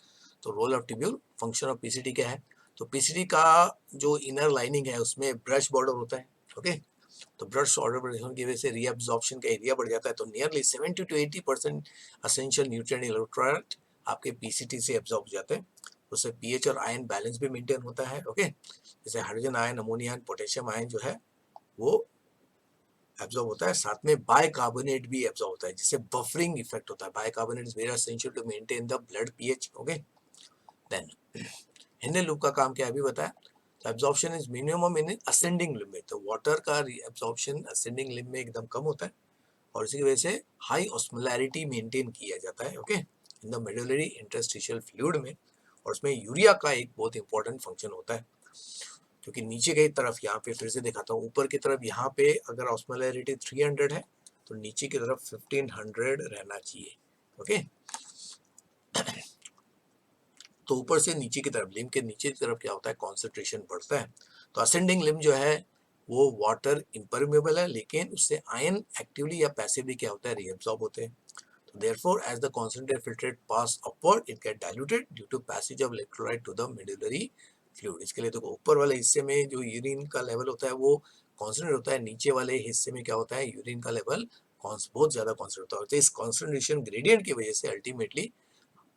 S1: तो role of tubule, function of PCT क्या है, तो PCT का जो इनर लाइनिंग है उसमें ब्रश बॉर्डर होता है। ओके, तो ब्रश ऑर्डर की वजह से रीअब्जॉर्प्शन का एरिया बढ़ जाता है, तो nearly 70 to 80% essential nutrient electrolyte आपके PCT से एब्जॉर्ब हो जाते हैं। उससे पीएच और आयन बैलेंस भी मेंटेन होता है। ओके, जैसे hydrogen ion, ammonia ion, potassium ion जो है वो एब्जॉर्ब होता है, साथ में बाइकार्बोनेट भी एब्जॉर्ब होता है, जिससे बफरिंग इफेक्ट होता है। Bicarbonate is very essential to maintain the blood pH. Okay, then Henle loop का काम क्या है अभी बताया। तो absorption is minimum in ascending limb में, तो वाटर का एब्जॉर्प्शन असेंडिंग लिम्ब में एकदम कम होता है, और इसी की वजह से हाई ऑस्मोलैरिटी मेंटेन किया जाता है। Okay, in the medullary interstitial fluid में, और उसमें यूरिया का एक बहुत इंपॉर्टेंट फंक्शन होता है, क्योंकि नीचे की तरफ, यहाँ पे फिर से दिखाता हूँ, ऊपर की तरफ यहाँ पे अगर ऑस्मोलैरिटी 300 है तो नीचे की तरफ 1500 रहना चाहिए। ओके, तो ऊपर से नीचे की तरफ, लिम्ब के नीचे की तरफ क्या होता है, कॉन्सेंट्रेशन बढ़ता है। तो असेंडिंग लिम्ब जो है वो वाटर इम्परमेबल है, लेकिन उससे आयन एक्टिवली या पैसिवली क्या होता है, रीअब्सॉर्ब होते हैं। तो therefore as the concentrate filtrate pass upward it get diluted due to passage of electrolyte to the medullary fluid। इसके लिए देखो ऊपर वाले हिस्से में जो यूरिन का लेवल होता है वो कॉन्सेंट्रेट होता है, नीचे वाले हिस्से में क्या होता है, यूरिन का लेवल बहुत ज्यादा कॉन्सेंट्रेट होता है। तो इस कॉन्सेंट्रेशन ग्रेडियंट की वजह से अल्टीमेटली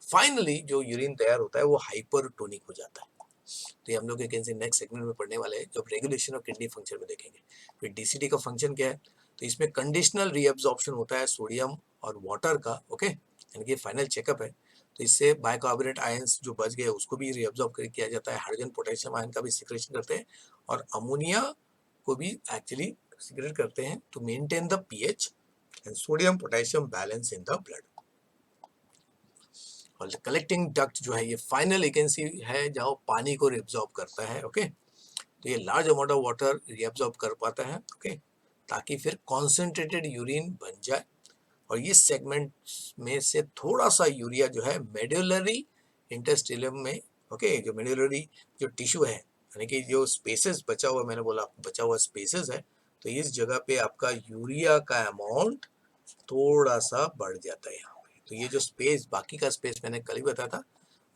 S1: फाइनली जो यूरिन तैयार होता है वो हाइपरटोनिक हो जाता है। तो ये हम लोग नेक्स्ट सेगमेंट में पढ़ने वाले हैं, जब रेगुलेशन ऑफ किडनी फंक्शन में देखेंगे। फिर डीसीटी का फंक्शन क्या है, तो इसमें कंडीशनल रीअब्जॉर्प्शन होता है सोडियम और वाटर का। ओके, यानी कि फाइनल चेकअप है, तो इससे बाइकार्बोनेट आयंस जो बच गए उसको भी रीअब्जॉर्ब किया जाता है, हाइड्रोजन पोटेशियम आयन का भी सिक्रेशन करते हैं, और अमोनिया को भी एक्चुअली सिक्रेट करते हैं to maintain the pH and sodium potassium balance in the blood. और कलेक्टिंग डक्ट जो है ये फाइनल एजेंसी है जहाँ पानी को रिएब्जॉर्ब करता है। ओके, तो ये large amount of water reabsorb कर पाता है। ओके, ताकि फिर कॉन्सेंट्रेटेड यूरिन बन जाए, और इस सेगमेंट में से थोड़ा सा यूरिया जो है मेडुलरी इंटेस्टिनम में, ओके, जो मेडुलरी जो टिश्यू है, यानी कि जो स्पेसेस बचा हुआ, मैंने बोला बचा हुआ स्पेसेस है, तो इस जगह पे आपका यूरिया का अमाउंट थोड़ा सा बढ़ जाता है यहाँ पे। तो ये जो स्पेस, बाकी का स्पेस मैंने कल ही बताया था,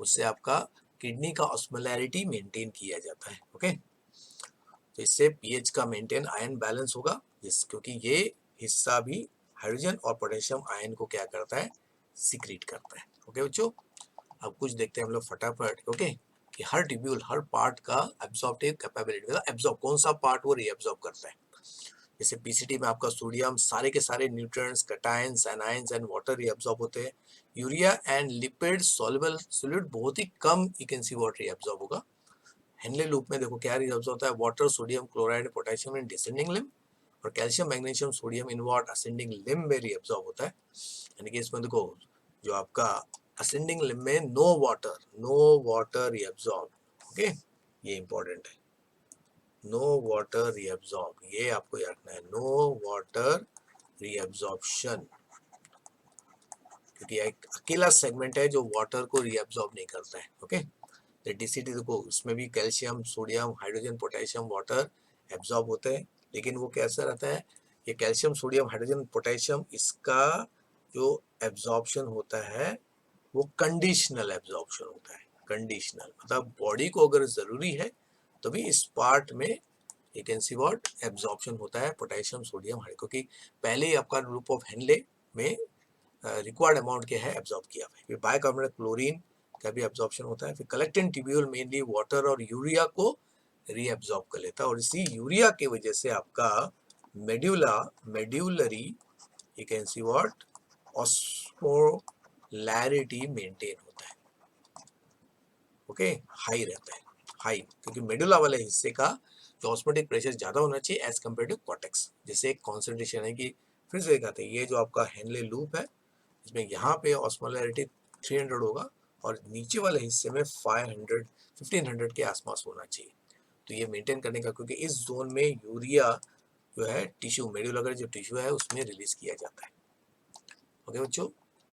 S1: उससे आपका किडनी का ऑस्मोलैरिटी मेंटेन किया जाता है। ओके, तो इससे पीएच का मेंटेन, आयन बैलेंस होगा, जिस क्योंकि ये हिस्सा भी हाइड्रोजन और पोटेशियम आयन को क्या करता है, सिक्रीट करता है। ओके बच्चों, अब कुछ देखते हैं हम लोग फटाफट। ओके, कि हर ट्यूब्यूल, हर पार्ट का एब्जॉर्प्टिव कैपेबिलिटी, मतलब एब्जॉर्ब कौन सा पार्ट वो रीएब्जॉर्ब करता है। जैसे पीसीटी में आपका सोडियम, सारे के सारे nutrients, cations, anions and water reabsorb होते हैं। Urea and lipid soluble solute बहुत ही कम you can see water reabsorb होगा। हेनले लूप में देखो क्या रीअब्सॉर्ब होता है, water, sodium chloride, potassium in descending limb, और calcium, magnesium, sodium in what, ascending limb में रीअब्सॉर्ब होता है। यानी कि इसमें देखो जो आपका असेंडिंग लिम्ब में नो वाटर रीअब्सॉर्ब। ओके, ये इंपॉर्टेंट है, नो वाटर रीअब्सॉर्ब, ये आपको याद रखना है, नो वाटर रीअब्सॉर्प्शन, क्योंकि एक अकेला सेगमेंट है जो वाटर को रीअब्सॉर्ब नहीं करता है। ओके, तो डीसीटी देखो उसमें भी calcium, sodium, hydrogen, potassium, water absorb होते हैं, लेकिन वो कैसा रहता है, ये कैल्शियम, सोडियम, हाइड्रोजन, पोटेशियम, इसका जो एब्सॉर्प्शन होता है वो कंडीशनल एब्सॉर्प्शन होता है। कंडीशनल मतलब बॉडी को अगर जरूरी है तो भी इस पार्ट में you can see what, absorption होता है पोटेशियम, सोडियम, हाइड्रोजन, क्योंकि पहले ही आपका ग्रुप ऑफ हेनले में रिक्वायर्ड अमाउंट क्या है एब्जॉर्ब किया है। फिर बाइकार्बोनेट क्लोरीन का भी एब्जॉर्प्शन होता है। फिर कलेक्टिंग ट्यूब्यूल मेनली वाटर और यूरिया को रीएब्जॉर्ब कर लेता है, और इसी यूरिया की वजह से आपका medullary you can see what, osmolarity maintain होता है। ओके, हाई रहता है, हाई, क्योंकि मेडुला वाले हिस्से का जो ऑस्मोटिक प्रेशर ज्यादा होना चाहिए एज कम्पेयर टू कॉर्टेक्स, जिससे एक कॉन्सेंट्रेशन है कि फिर से दिखाते हैं, ये जो आपका हेनले लूप है इसमें यहाँ पे ऑस्मोलैरिटी 300 होगा, और नीचे वाले हिस्से में 1500 के आसपास होना चाहिए। तो ये मेंटेन करने का, क्योंकि इस जोन में यूरिया जो है टिश्यू, मेडुला का जो टिश्यू है उसमें रिलीज किया जाता है। ओके बच्चों,